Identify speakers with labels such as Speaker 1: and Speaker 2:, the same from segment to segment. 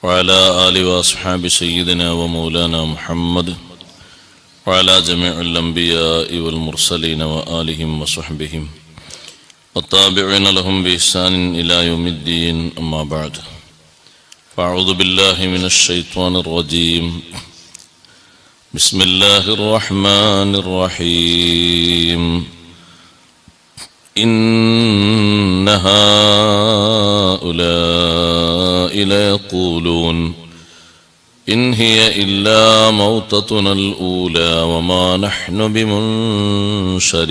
Speaker 1: وعلى آله وأصحاب سيدنا ومولانا محمد وعلى جميع الأنبياء والمرسلين وآلهم وصحبهم والتابعين لهم بإحسان إلى يوم الدين. أما بعد، فأعوذ بالله من الشيطان الرجيم. بسم الله الرحمن الرحيم. إن هؤلاء ليقولون إن هي إلا موتتنا الأولى وما نحن بمنشرين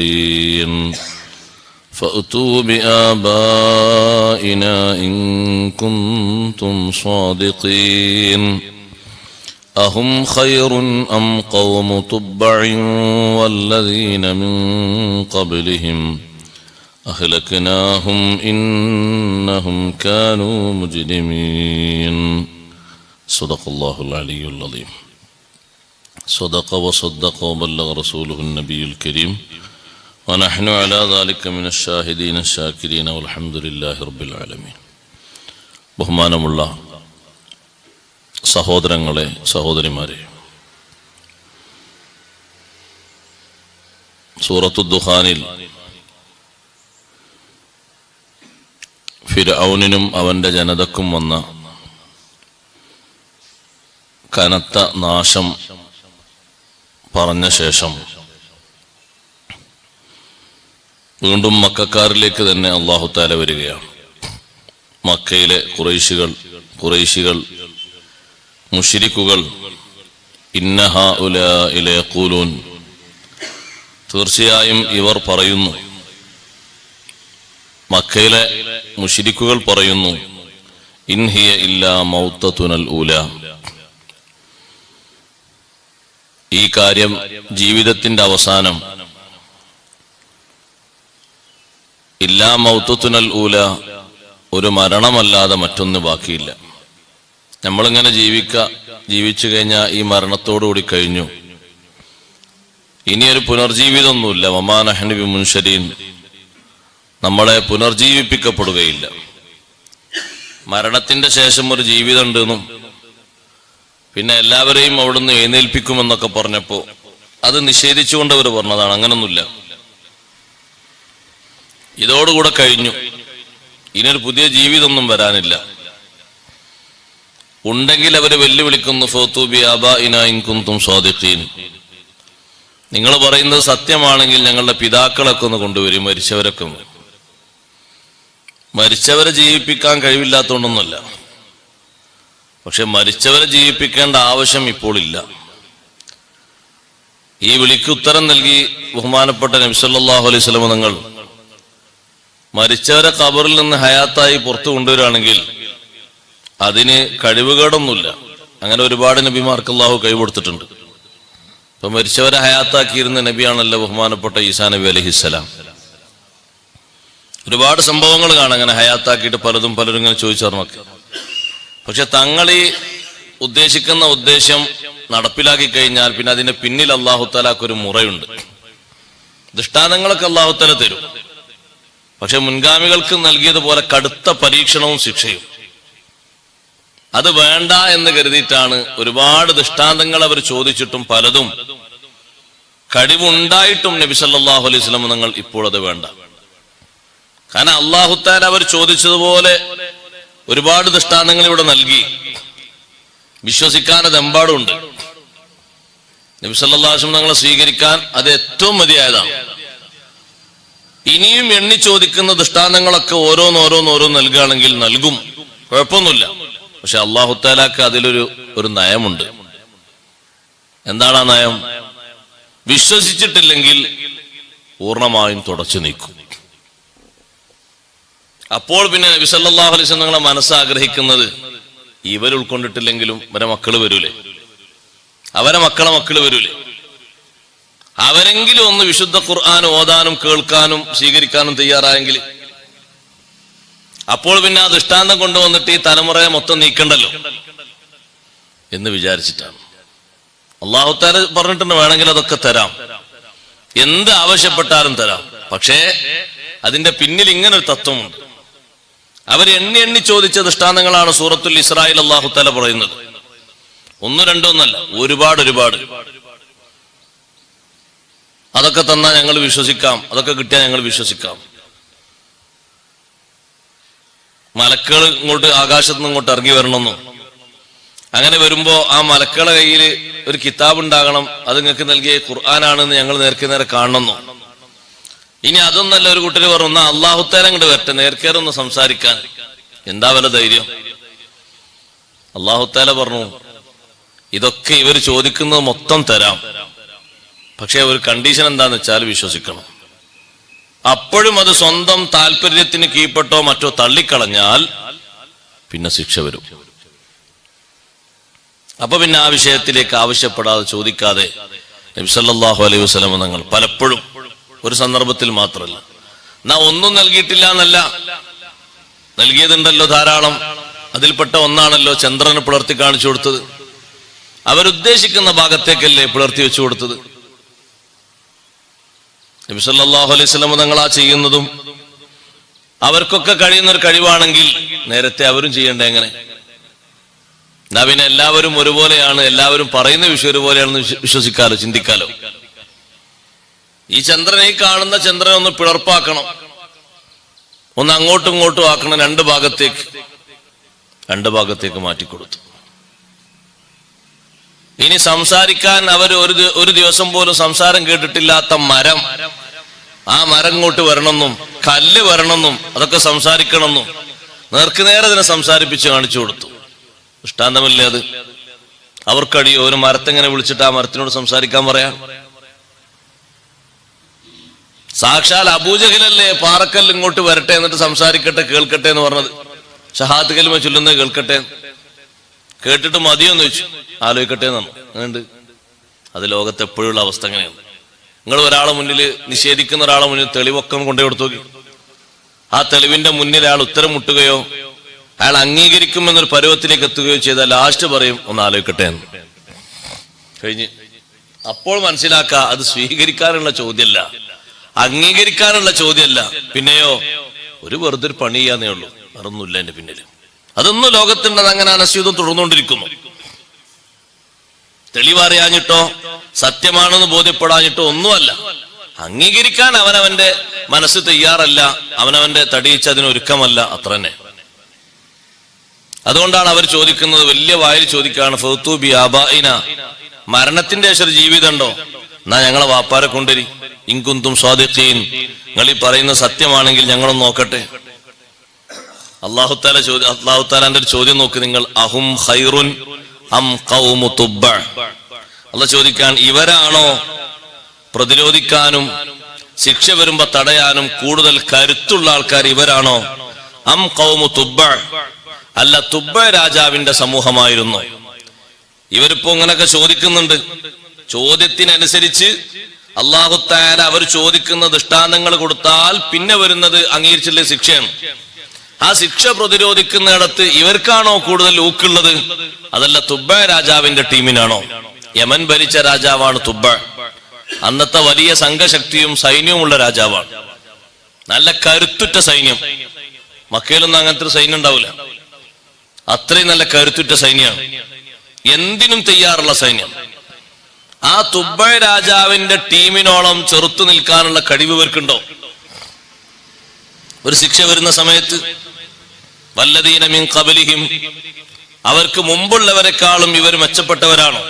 Speaker 1: فأتوا بآبائنا إن كنتم صادقين أهم خير أم قوم تبع والذين من قبلهم أهلكناهم إنهم كانوا مجرمين. صدق الله العلي العظيم. صدق وصدق وبلغ رسوله النبي الكريم ونحن على ذلك من الشاهدين الشاكرين والحمد لله رب العالمين. ബഹുമാനമുള്ള സഹോദരങ്ങളെ, സഹോദരിമാരെ, സൂറത്തു ദുഖാനിൽ ഫിർഔനിനും അവന്റെ ജനതക്കും വന്ന കനത്ത നാശം പറഞ്ഞ ശേഷം വീണ്ടും മക്കക്കാരിലേക്ക് തന്നെ അല്ലാഹു തആല വരികയാണ്. മക്കയിലെ ഖുറൈശികൾ മുശ്രിക്കുകൾ ഇന്ന ഹഉലാഇ ലയഖൂലൂൻ, തീർച്ചയായും ഇവർ പറയുന്നു, മക്കയിലെ മുശ്രിക്കുകൾ പറയുന്നു, ഇൻ ഹിയ ഇല്ലാ മൗതതുനൽ ഊല, ഈ കാര്യം, ജീവിതത്തിന്റെ അവസാനം, ഇല്ലാ മൗതതുനൽ ഊല, ഒരു മരണമല്ലാതെ മറ്റൊന്ന് ബാക്കിയില്ല. നമ്മളിങ്ങനെ ജീവിച്ചു കഴിഞ്ഞാൽ ഈ മരണത്തോടുകൂടി കഴിഞ്ഞു, ഇനിയൊരു പുനർജീവിതമൊന്നുമില്ല. വമാ നഹ്നു ബിമുൻശരീൻ, നമ്മളെ പുനർജീവിപ്പിക്കപ്പെടുകയില്ല. മരണത്തിന്റെ ശേഷം ഒരു ജീവിതം ഉണ്ടെന്നും പിന്നെ എല്ലാവരെയും അവിടുന്ന് എഴുന്നേൽപ്പിക്കുമെന്നൊക്കെ പറഞ്ഞപ്പോ അത് നിഷേധിച്ചുകൊണ്ട് അവർ പറഞ്ഞതാണ്. അങ്ങനൊന്നുമില്ല, ഇതോടുകൂടെ കഴിഞ്ഞു, ഇനിയൊരു പുതിയ ജീവിതമൊന്നും വരാനില്ല. ഉണ്ടെങ്കിൽ അവര് വെല്ലുവിളിക്കുന്നു, ഫഅ്തു ബിആബാഇനാ ഇൻ കുൻതും സ്വാദിഖീൻ, നിങ്ങൾ പറയുന്നത് സത്യമാണെങ്കിൽ ഞങ്ങളുടെ പിതാക്കളൊക്കെ ഒന്ന് കൊണ്ടുവരും, മരിച്ചവരൊക്കെ ഒന്ന്. മരിച്ചവരെ ജീവിപ്പിക്കാൻ കഴിവില്ലാത്തതുകൊണ്ടൊന്നുമല്ല, പക്ഷെ മരിച്ചവരെ ജീവിപ്പിക്കേണ്ട ആവശ്യം ഇപ്പോൾ ഇല്ല. ഈ വിളിക്ക് ഉത്തരം നൽകി ബഹുമാനപ്പെട്ട നബി സല്ലല്ലാഹു അലൈഹി വസല്ലം തങ്ങൾ മരിച്ചവരെ ഖബറിൽ നിന്ന് ഹയാത്തായി പുറത്തു കൊണ്ടുവരികയാണെങ്കിൽ അതിന് കഴിവുകേടൊന്നുമില്ല. അങ്ങനെ ഒരുപാട് നബിമാർക്ക് അല്ലാഹു കൈകൊടുത്തിട്ടുണ്ട്. ഇപ്പൊ മരിച്ചവരെ ഹയാത്താക്കിയിരുന്ന നബിയാണല്ലോ ബഹുമാനപ്പെട്ട ഈസാ നബി അലൈഹിസ്സലാം. ഒരുപാട് സംഭവങ്ങൾ കാണാം അങ്ങനെ ഹയാത്താക്കിയിട്ട് പലരും ഇങ്ങനെ ചോദിച്ചറിഞ്ഞൊക്കെ. പക്ഷെ തങ്ങൾ ഈ ഉദ്ദേശിക്കുന്ന ഉദ്ദേശം നടപ്പിലാക്കി കഴിഞ്ഞാൽ പിന്നെ അതിന്റെ പിന്നിൽ അല്ലാഹു തആലക്ക് ഒരു മുറയുണ്ട്. ദൃഷ്ടാന്തങ്ങളൊക്കെ അല്ലാഹു തആല തരും, പക്ഷെ മുൻഗാമികൾക്ക് നൽകിയതുപോലെ കടുത്ത പരീക്ഷണവും ശിക്ഷയും അത് വേണ്ട എന്ന് കരുതിയിട്ടാണ് ഒരുപാട് ദൃഷ്ടാന്തങ്ങൾ അവർ ചോദിച്ചിട്ടും പലതും കഴിവുണ്ടായിട്ടും നബി സല്ലല്ലാഹു അലൈഹി വസല്ലം തങ്ങൾ ഇപ്പോൾ അത് വേണ്ട. കാരണം അല്ലാഹു തആല അവർ ചോദിച്ചതുപോലെ ഒരുപാട് ദൃഷ്ടാന്തങ്ങൾ ഇവിടെ നൽകി, വിശ്വസിക്കാൻ അത് എമ്പാടുണ്ട്. നബി സല്ലല്ലാഹു അലൈഹി വസല്ലം തങ്ങളെ സ്വീകരിക്കാൻ അത് ഏറ്റവും മതിയായതാണ്. ഇനിയും എണ്ണി ചോദിക്കുന്ന ദൃഷ്ടാന്തങ്ങളൊക്കെ ഓരോന്നോരോന്നോരോ നൽകുകയാണെങ്കിൽ നൽകും, കുഴപ്പമൊന്നുമില്ല. പക്ഷെ അല്ലാഹു തആലക്ക് അതിലൊരു നയമുണ്ട്. എന്താണ് ആ നയം? വിശ്വസിച്ചിട്ടില്ലെങ്കിൽ പൂർണ്ണമായും തുടച്ചു നീക്കും. അപ്പോൾ പിന്നെ നബി സല്ലല്ലാഹു അലൈഹി വസല്ലം തങ്ങളെ മനസ്സാഗ്രഹിക്കുന്നത് ഇവർ ഉൾക്കൊണ്ടിട്ടില്ലെങ്കിലും ഇവരെ മക്കള് വരൂലേ, അവരെ മക്കള് വരൂലേ, അവരെങ്കിലും ഒന്ന് വിശുദ്ധ ഖുർആൻ ഓതാനും കേൾക്കാനും സ്വീകരിക്കാനും തയ്യാറായെങ്കിൽ അപ്പോൾ പിന്നെ ആ ദൃഷ്ടാന്തം കൊണ്ടുവന്നിട്ട് ഈ തലമുറയെ മൊത്തം നീക്കണ്ടല്ലോ എന്ന് വിചാരിച്ചിട്ടാണ്. അല്ലാഹു തആല പറഞ്ഞിട്ടുണ്ട് വേണമെങ്കിൽ അതൊക്കെ തരാം, എന്ത് ആവശ്യപ്പെട്ടാലും തരാം. പക്ഷേ അതിന്റെ പിന്നിൽ ഇങ്ങനൊരു തത്വമുണ്ട്. അവർ എണ്ണി എണ്ണി ചോദിച്ച ദൃഷ്ടാന്തങ്ങളാണ് സൂറത്തുൽ ഇസ്രായിൽ അല്ലാഹു തആല പറയുന്നത്. ഒന്നും രണ്ടോ ഒന്നല്ല, ഒരുപാട്. അതൊക്കെ തന്നാൽ ഞങ്ങൾ വിശ്വസിക്കാം, അതൊക്കെ കിട്ടിയാൽ ഞങ്ങൾ വിശ്വസിക്കാം. മലക്കുകൾ ഇങ്ങോട്ട് ആകാശത്ത് നിന്ന് ഇങ്ങോട്ട് ഇറങ്ങി വരണമെന്നോ, അങ്ങനെ വരുമ്പോ ആ മലക്കുകളുടെ കയ്യിൽ ഒരു കിതാബ് ഉണ്ടാകണം, അത് നിങ്ങൾക്ക് നൽകിയ ഖുർആനാണെന്ന് ഞങ്ങൾ നേരെ കാണണമെന്നോ. ഇനി അതൊന്നല്ല, ഒരു കൂട്ടര് പറഞ്ഞു അല്ലാഹു തആല അങ്ങോട്ട് വരട്ടെ, നേർക്കേറൊന്ന് സംസാരിക്കാൻ. എന്താ വല്ല ധൈര്യം? അല്ലാഹു തആല പറഞ്ഞു ഇതൊക്കെ ഇവർ ചോദിക്കുന്നത് മൊത്തം തരാം, പക്ഷെ ഒരു കണ്ടീഷൻ എന്താന്ന് വെച്ചാൽ വിശ്വസിക്കണം. അപ്പോഴും അത് സ്വന്തം താല്പര്യത്തിന് കീഴ്പ്പെട്ടോ മറ്റോ തള്ളിക്കളഞ്ഞാൽ പിന്നെ ശിക്ഷ വരും. അപ്പൊ പിന്നെ ആ വിഷയത്തിലേക്ക് ആവശ്യപ്പെടാതെ ചോദിക്കാതെ നബി സല്ലല്ലാഹു അലൈഹി വസല്ലം തങ്ങൾ പലപ്പോഴും, ഒരു സന്ദർഭത്തിൽ മാത്രമല്ല, ഒന്നും നൽകിയിട്ടില്ല എന്നല്ല, നൽകിയതുണ്ടല്ലോ ധാരാളം. അതിൽപ്പെട്ട ഒന്നാണല്ലോ ചന്ദ്രന് പിളർത്തി കാണിച്ചു കൊടുത്തത്. അവരുദ്ദേശിക്കുന്ന ഭാഗത്തേക്കല്ലേ പിളർത്തി വെച്ചു കൊടുത്തത്. നബി സല്ലല്ലാഹു അലൈഹി വസല്ലം തങ്ങൾ ആ ചെയ്യുന്നതും അവർക്കൊക്കെ കഴിയുന്ന ഒരു കഴിവാണെങ്കിൽ നേരത്തെ അവരും ചെയ്യേണ്ട എങ്ങനെ? എന്നാ പിന്നെ എല്ലാവരും ഒരുപോലെയാണ്, എല്ലാവരും പറയുന്ന വിഷയം ഒരുപോലെയാണെന്ന് വിശ്വസിക്കാലോ, ചിന്തിക്കാലോ. ഈ ചന്ദ്രനെ, ഈ കാണുന്ന ചന്ദ്രനെ ഒന്ന് പിളർപ്പാക്കണം, ഒന്ന് അങ്ങോട്ടും ഇങ്ങോട്ടും ആക്കണം, രണ്ട് ഭാഗത്തേക്ക് മാറ്റിക്കൊടുത്തു. ഇനി സംസാരിക്കാൻ അവർ ഒരു ദിവസം പോലും സംസാരം കേട്ടിട്ടില്ലാത്ത മരം, ആ മരം ഇങ്ങോട്ട് വരണമെന്നും കല്ല് വരണമെന്നും അതൊക്കെ സംസാരിക്കണമെന്നും നേർക്കുനേരെ അതിനെ സംസാരിപ്പിച്ച് കാണിച്ചു കൊടുത്തു. ദൃഷ്ടാന്തമല്ലേ അത്? അവർക്കടിയോ ഒരു മരത്തെങ്ങനെ വിളിച്ചിട്ട് ആ മരത്തിനോട് സംസാരിക്കാൻ പറയാം? സാക്ഷാൽ അബൂജഹലല്ലേ പാറക്കല്ല് ഇങ്ങോട്ട് വരട്ടെ, എന്നിട്ട് സംസാരിക്കട്ടെ, കേൾക്കട്ടെ എന്ന് പറഞ്ഞത്. ഷഹാദത്ത് കലിമ ചൊല്ലുന്നത് കേൾക്കട്ടെ, കേട്ടിട്ട് മതിയോന്ന് ചോദിച്ചു. ആലോചിക്കട്ടെ എന്നാണ്. അങ്ങനെയുണ്ട്. അത് ലോകത്ത് എപ്പോഴുള്ള അവസ്ഥ അങ്ങനെയാണ്. നിങ്ങൾ ഒരാളെ മുന്നിൽ, നിഷേധിക്കുന്ന ഒരാളെ മുന്നിൽ തെളിവൊക്കെ കൊണ്ടു കൊടുത്തു നോക്കി. ആ തെളിവിന്റെ മുന്നിൽ അയാൾ ഉത്തരം മുട്ടുകയോ അയാൾ അംഗീകരിക്കുമെന്നൊരു പരുവത്തിലേക്ക് എത്തുകയോ ചെയ്താൽ ലാസ്റ്റ് പറയും ഒന്ന് ആലോചിക്കട്ടെ എന്ന്. കഴിഞ്ഞ്. അപ്പോൾ മനസ്സിലാക്കുക അത് സ്വീകരിക്കാനുള്ള ചോദ്യമല്ല, അംഗീകരിക്കാനുള്ള ചോദ്യമല്ല. പിന്നെയോ ഒരു വെറുതെ ഒരു പണി ചെയ്യാന്നേ ഉള്ളൂ, വേറൊന്നുമില്ല എന്റെ പിന്നിൽ. അതൊന്നും ലോകത്തുണ്ട്. അങ്ങനെ അനസ്യൂതം തുടർന്നുകൊണ്ടിരിക്കുന്നു. തെളിവറിയാഞ്ഞിട്ടോ സത്യമാണെന്ന് ബോധ്യപ്പെടാഞ്ഞിട്ടോ ഒന്നുമല്ല, അംഗീകരിക്കാൻ അവനവന്റെ മനസ്സ് തയ്യാറല്ല, അവനവന്റെ തടിയിച്ച് അതിനൊരുക്കമല്ല, അത്ര തന്നെ. അതുകൊണ്ടാണ് അവർ ചോദിക്കുന്നത്, വലിയ വായിൽ ചോദിക്കുകയാണ്, ഫൗതു ബി ആബാഇന, മരണത്തിന്റെ ശേഷം ജീവിതം ഉണ്ടോ? എന്നാ ഞങ്ങളെ വാപ്പാരെ കൊണ്ടുവരി, ഇൻകുന്തും സ്വാദിഖീൻ, നിങ്ങൾ ഈ പറയുന്ന സത്യമാണെങ്കിൽ ഞങ്ങളൊന്ന് നോക്കട്ടെ. അല്ലാഹു തആലാന്റെ ഒരു ചോദ്യം നോക്ക് നിങ്ങൾ. അഹും ഖൈറുൻ അം ഖൗമു തുബ്ബ. അല്ലാഹു ചോദിക്കാൻ, ഇവരാണോ പ്രതിരോധിക്കാനും ശിക്ഷ വരുമ്പോ തടയാനും കൂടുതൽ കരുത്തുള്ള ആൾക്കാർ ഇവരാണോ? അം ഖൗമു തുബ്ബ, അല്ല തുബ്ബ രാജാവിന്റെ സമൂഹമായിരുന്നു. ഇവരിപ്പോ ഇങ്ങനൊക്കെ ചോദിക്കുന്നുണ്ട്. ചോദ്യത്തിനനുസരിച്ച് അല്ലാഹു തആല അവർ ചോദിക്കുന്ന ദൃഷ്ടാന്തങ്ങൾ കൊടുത്താൽ പിന്നെ വരുന്നത് അംഗീകരിച്ചില്ലേ ശിക്ഷയാണ്. ആ ശിക്ഷ പ്രതിരോധിക്കുന്നിടത്ത് ഇവർക്കാണോ കൂടുതൽ ഊക്കുള്ളത്, അതല്ല തുബ്ബ രാജാവിന്റെ ടീമിനാണോ? യമൻ ഭരിച്ച രാജാവാണ് തുബ്ബ. അന്നത്തെ വലിയ സംഘശക്തിയും സൈന്യവുമുള്ള രാജാവാണ്. നല്ല കരുത്തുറ്റ സൈന്യം. മക്കയിലൊന്നും അങ്ങനത്തെ ഒരു സൈന്യം ഉണ്ടാവില്ല. അത്രയും നല്ല കരുത്തുറ്റ സൈന്യമാണ്, എന്തിനും തയ്യാറുള്ള സൈന്യം. ആ തുബ്ബ രാജാവിന്റെ ടീമിനോളം ചെറുത്തു നിൽക്കാനുള്ള കഴിവ് ഇവർക്കുണ്ടോ? ഒരു ശിക്ഷ വരുന്ന സമയത്ത് വല്ലദീന മിൻ ഖബലിഹിം, അവർക്ക് മുമ്പുള്ളവരെക്കാളും ഇവർ മെച്ചപ്പെട്ടവരാണോ?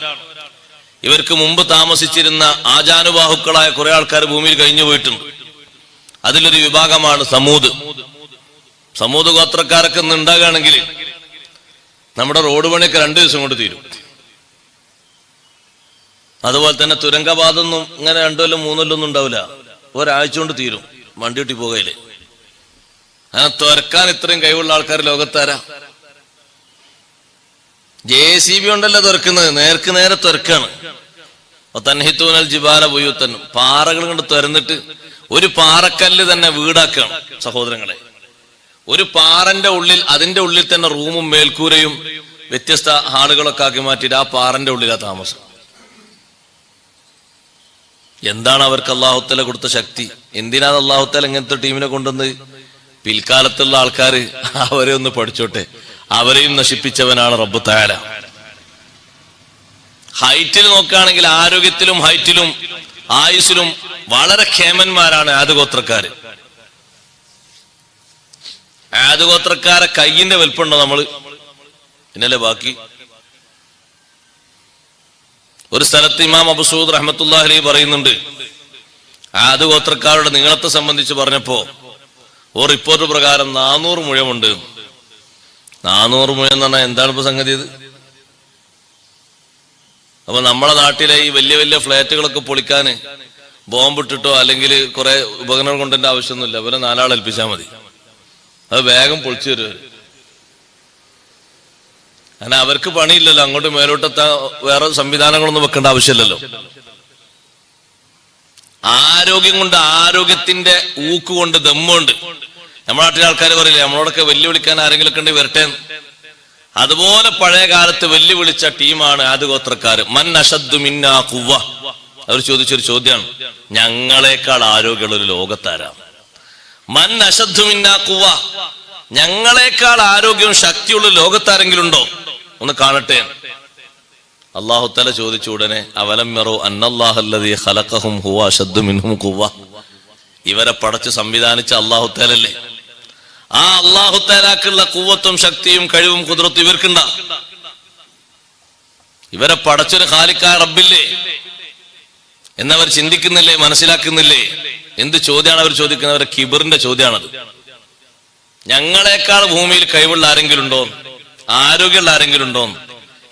Speaker 1: ഇവർക്ക് മുമ്പ് താമസിച്ചിരുന്ന ആജാനുബാഹുക്കളായ കുറെ ആൾക്കാർ ഭൂമിയിൽ കഴിഞ്ഞു പോയിട്ടുണ്ട്. അതിലൊരു വിഭാഗമാണ് സമൂദ്. സമൂദ് ഗോത്രക്കാരൊക്കെ ഇന്ന് ഉണ്ടാകുകയാണെങ്കിൽ നമ്മുടെ റോഡ് പണിയൊക്കെ 2 ദിവസം കൊണ്ട് തീരും. അതുപോലെ തന്നെ തുരങ്കപാതൊന്നും ഇങ്ങനെ 2 കൊല്ലം 3 കൊല്ലം ഒന്നും ഉണ്ടാവില്ല, ഒരാഴ്ച കൊണ്ട് തീരും. വണ്ടി കിട്ടി പോകയില്ലേ. അങ്ങനെ തുരക്കാൻ ഇത്രയും കഴിവുള്ള ആൾക്കാർ ലോകത്താരാ? JCB ഉണ്ടല്ലോ തുരക്കുന്നത്, നേർക്ക് നേരെ തുരക്കാണ്. തൻഹിത്തൂനൽ ജിബാല ബുയൂത്തൻ, പാറകൾ കൊണ്ട് തുരന്നിട്ട് ഒരു പാറക്കല്ല് തന്നെ വീടാക്കാണ് സഹോദരങ്ങളെ. ഒരു പാറന്റെ ഉള്ളിൽ, അതിന്റെ ഉള്ളിൽ തന്നെ റൂമും മേൽക്കൂരയും വ്യത്യസ്ത ഹാളുകളൊക്കെ ആക്കി മാറ്റിയിട്ട് ആ പാറന്റെ ഉള്ളിലാ താമസം. എന്താണ് അവർക്ക് അല്ലാഹു തആല കൊടുത്ത ശക്തി? എന്തിനാണ് അല്ലാഹു തആല ഇങ്ങനത്തെ ടീമിനെ കൊണ്ടുവന്ന് പിൽക്കാലത്തുള്ള ആൾക്കാർ അവരെ ഒന്ന് പഠിച്ചോട്ടെ. അവരെയും നശിപ്പിച്ചവനാണ് റബ്ബ് തആല. ഹൈറ്റിൽ നോക്കുകയാണെങ്കിൽ ആരോഗ്യത്തിലും ഹൈറ്റിലും ആയുസ്സിലും വളരെ ക്ഷേമന്മാരാണ് ആദ് ഗോത്രക്കാര്. ആദ് ഗോത്രക്കാരെ കയ്യിന്റെ വലിപ്പുണ്ടോ നമ്മള്? പിന്നല്ലേ ബാക്കി. ഒരു സ്ഥലത്ത് ഇമാം അബൂ സഊദ് റഹ്മത്തുള്ളാഹി അലൈഹി പറയുന്നുണ്ട്, ആദ് ഗോത്രക്കാരുടെ നീളത്തെ സംബന്ധിച്ച് പറഞ്ഞപ്പോ ഒരു റിപ്പോർട്ട് പ്രകാരം 400 മുഴമുണ്ട്. 400 മുഴം എന്ന് പറഞ്ഞാൽ എന്താണ് ഇപ്പൊ സംഗതി ഇത്? അപ്പൊ നമ്മളെ നാട്ടിലെ ഈ വലിയ വലിയ ഫ്ലാറ്റുകളൊക്കെ പൊളിക്കാന് ബോംബിട്ടിട്ടോ അല്ലെങ്കിൽ കുറെ ഉപകരണങ്ങൾ കൊണ്ടതിന്റെ ആവശ്യമൊന്നുമില്ല. അവരെ 4 ആൾ ഏൽപ്പിച്ചാൽ മതി, അത് വേഗം പൊളിച്ചു തരും. അങ്ങനെ അവർക്ക് പണിയില്ലല്ലോ, അങ്ങോട്ട് മേലോട്ടെത്താൻ വേറെ സംവിധാനങ്ങളൊന്നും വെക്കേണ്ട ആവശ്യമില്ലല്ലോ. ആരോഗ്യം കൊണ്ട്, ആരോഗ്യത്തിന്റെ ഊക്ക് കൊണ്ട്, ദമ്മുണ്ട്. നമ്മുടെ നാട്ടിലെ ആൾക്കാർ പറയില്ലേ, നമ്മളോടൊക്കെ വെല്ലുവിളിക്കാൻ ആരെങ്കിലും ഒക്കെ ഉണ്ടെങ്കിൽ വരട്ടെ. അതുപോലെ പഴയ കാലത്ത് വെല്ലുവിളിച്ച ടീമാണ് ആദ് ഗോത്രക്കാര്. മൻ അശദ്ദു മിന്നാ ഖുവ്വ. അവർ ചോദിച്ചൊരു ചോദ്യമാണ്, ഞങ്ങളെക്കാൾ ആരോഗ്യമുള്ള ഒരു ലോകത്താരാ? മൻ അശദ്ദു മിന്നാ ഖുവ്വ, ഞങ്ങളെക്കാൾ ആരോഗ്യവും ശക്തിയുള്ള ലോകത്താരെങ്കിലും ഉണ്ടോ? ഒന്ന് കാണട്ടെ. അല്ലാഹു തആല ചോദിച്ച ഉടനെ അവലം യറൂ അന്നല്ലാഹല്ലദീ ഖലഖഹും ഹുവ അശദ്ദു മിൻഹും ഖുവ്വ. ഇവരെ പടച്ച് സംവിധാനിച്ച അല്ലാഹു തആലല്ലേ. ആ അല്ലാഹു തആലാക്കുള്ള ഖുവ്വത്തും ശക്തിയും കഴിവും ഖുദ്റത്തും ഇവർക്കുണ്ടാ? ഇവരെ പടച്ചൊരു ഖാലിഖായ റബ്ബില്ലേ എന്നവർ ചിന്തിക്കുന്നില്ലേ, മനസ്സിലാക്കുന്നില്ലേ? എന്ത് ചോദ്യമാണ് അവർ ചോദിക്കുന്നത്? അവരുടെ കിബറിന്റെ ചോദ്യമാണത്. ഞങ്ങളെക്കാൾ ഭൂമിയിൽ കഴിവുള്ള ആരെങ്കിലും ഉണ്ടോ, ആരോഗ്യമുള്ള ആരെങ്കിലും ഉണ്ടോ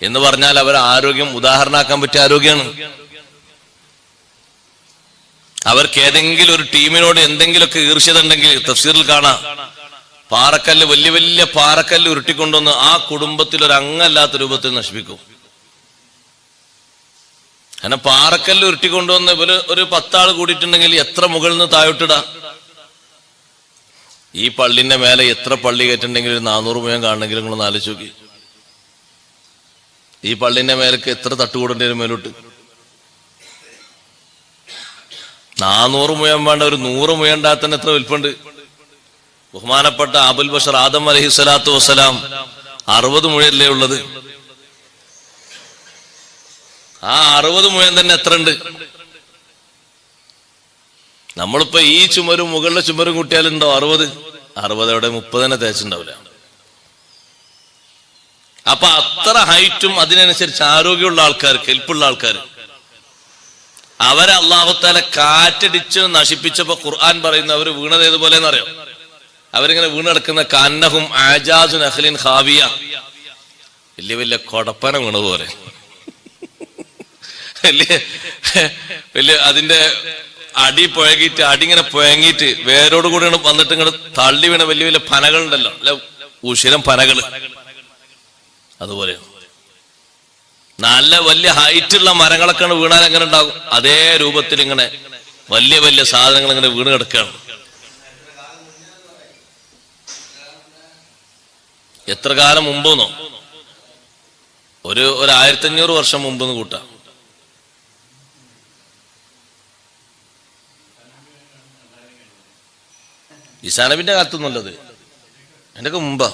Speaker 1: എന്ന് പറഞ്ഞാൽ അവരെ ആരോഗ്യം ഉദാഹരണമാക്കാൻ പറ്റിയ ആരോഗ്യമാണ്. അവർക്ക് ഏതെങ്കിലും ഒരു ടീമിനോട് എന്തെങ്കിലുമൊക്കെ ഈർഷ്യത ഉണ്ടെങ്കിൽ തഫ്സീറിൽ കാണാം, പാറക്കല്ല്, വലിയ വലിയ പാറക്കല്ല് ഉരുട്ടിക്കൊണ്ടുവന്ന് ആ കുടുംബത്തിൽ ഒരു അംഗമല്ലാത്ത രൂപത്തിൽ നശിപ്പിക്കും. അങ്ങനെ പാറക്കല്ല് ഉരുട്ടിക്കൊണ്ടുവന്ന് ഒരു 10 ആൾ കൂടിയിട്ടുണ്ടെങ്കിൽ എത്ര മുകളിൽ നിന്ന് താഴോട്ടിടാ? ഈ പള്ളിന്റെ മേലെ എത്ര പള്ളി കയറ്റുണ്ടെങ്കിൽ ഒരു 400 മുഴം കാണണമെങ്കിൽ നിങ്ങളൊന്ന് ആലോചിച്ച് നോക്കി. ഈ പള്ളിന്റെ മേലേക്ക് എത്ര തട്ടുകൂടേണ്ടി വരും മേലോട്ട്? 400 മുഴം വേണ്ട, ഒരു 100 മുഴം ഉണ്ടാകാൻ തന്നെ എത്ര വലിപ്പുണ്ട്? ബഹുമാനപ്പെട്ട അബുൽ ബഷർ ആദം അലൈഹിസ്സലാത്തു വസ്സലാം 60 മുഴല്ലേ ഉള്ളത്. ആ 60 മുഴം തന്നെ എത്ര ഉണ്ട്? നമ്മളിപ്പോ ഈ ചുമരും മുകളിലെ ചുമരും കൂട്ടിയാലുണ്ടോ 60? 60 എവിടെ? 30 തന്നെ തേച്ചുണ്ടാവില്ല. അപ്പൊ അത്ര ഹൈറ്റും അതിനനുസരിച്ച് ആരോഗ്യമുള്ള ആൾക്കാർ, കെൽപ്പുള്ള ആൾക്കാർ, അവരെ അല്ലാഹു തആല കാറ്റടിച്ച് നശിപ്പിച്ചപ്പോ ഖുർആൻ പറയുന്ന അവര് വീണത് ഏതുപോലെ എന്നറിയോ? അവരിങ്ങനെ വീണ് കിടക്കുന്ന കന്നഹും ആജാസു നഖ്ലിൻ ഖാവിയ, വലിയ വലിയ കൊടപ്പന വീണ പോലെ, വലിയ അതിന്റെ അടി പുഴകിയിട്ട്, അടിങ്ങനെ പുഴങ്ങിയിട്ട് വേരോട് കൂടി വന്നിട്ട് ഇങ്ങനെ തള്ളി വീണ വലിയ വലിയ പനകളുണ്ടല്ലോ, അല്ല ഉഷിരം പനകള്, അതുപോലെ നല്ല വലിയ ഹൈറ്റുള്ള മരങ്ങളൊക്കെ വീണാൽ എങ്ങനെ ഉണ്ടാകും? അതേ രൂപത്തിൽ ഇങ്ങനെ വലിയ വലിയ സാധനങ്ങൾ ഇങ്ങനെ വീണ് കിടക്കുകയാണ്. എത്ര കാലം മുമ്പെന്നോ? ഒരു 1500 വർഷം മുമ്പെന്ന് കൂട്ടാം. ഈസാ നബിന്റെ കാലത്തൊന്നുമല്ലത്, എന്റെയൊക്കെ മുമ്പാ.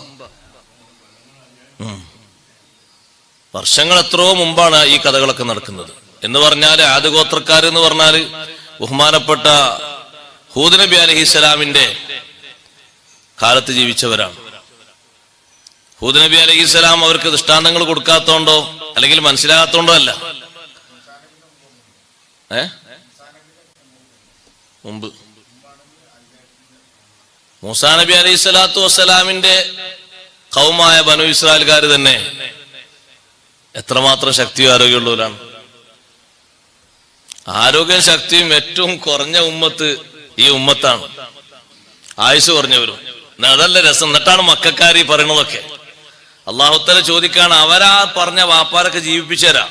Speaker 1: വർഷങ്ങൾ എത്രയോ മുമ്പാണ് ഈ കഥകളൊക്കെ നടക്കുന്നത്. എന്ന് പറഞ്ഞാല് ആദ് ഗോത്രക്കാർ എന്ന് പറഞ്ഞാല് ബഹുമാനപ്പെട്ട ഹൂദ് നബി അലൈഹിസ്സലാമിന്റെ കാലത്ത് ജീവിച്ചവരാണ്. ഹൂദ് നബി അലൈഹിസ്സലാം അവർക്ക് ദൃഷ്ടാന്തങ്ങൾ കൊടുക്കാത്തോണ്ടോ അല്ലെങ്കിൽ മനസ്സിലാകാത്തോണ്ടോ അല്ല, മുമ്പ് മൂസാ നബി അലൈഹിസ്സലാത്തു വസ്സലാമിന്റെ ഖൗമായ ബനു ഇസ്രായേൽക്കാർ തന്നെ എത്രമാത്രം ശക്തിയും ആരോഗ്യമുള്ളവരാണ്. ആരോഗ്യം ശക്തിയും ഏറ്റവും കുറഞ്ഞ ഉമ്മത്ത് ഈ ഉമ്മത്താണ്, ആയുസ് കുറഞ്ഞവരും. അതല്ല രസം. എന്നിട്ടാണ് മക്കാര് ഈ പറയണതൊക്കെ. അല്ലാഹു തആല ചോദിക്കാണ്, അവരാ പറഞ്ഞ വാപ്പാരൊക്കെ ജീവിപ്പിച്ചു തരാം,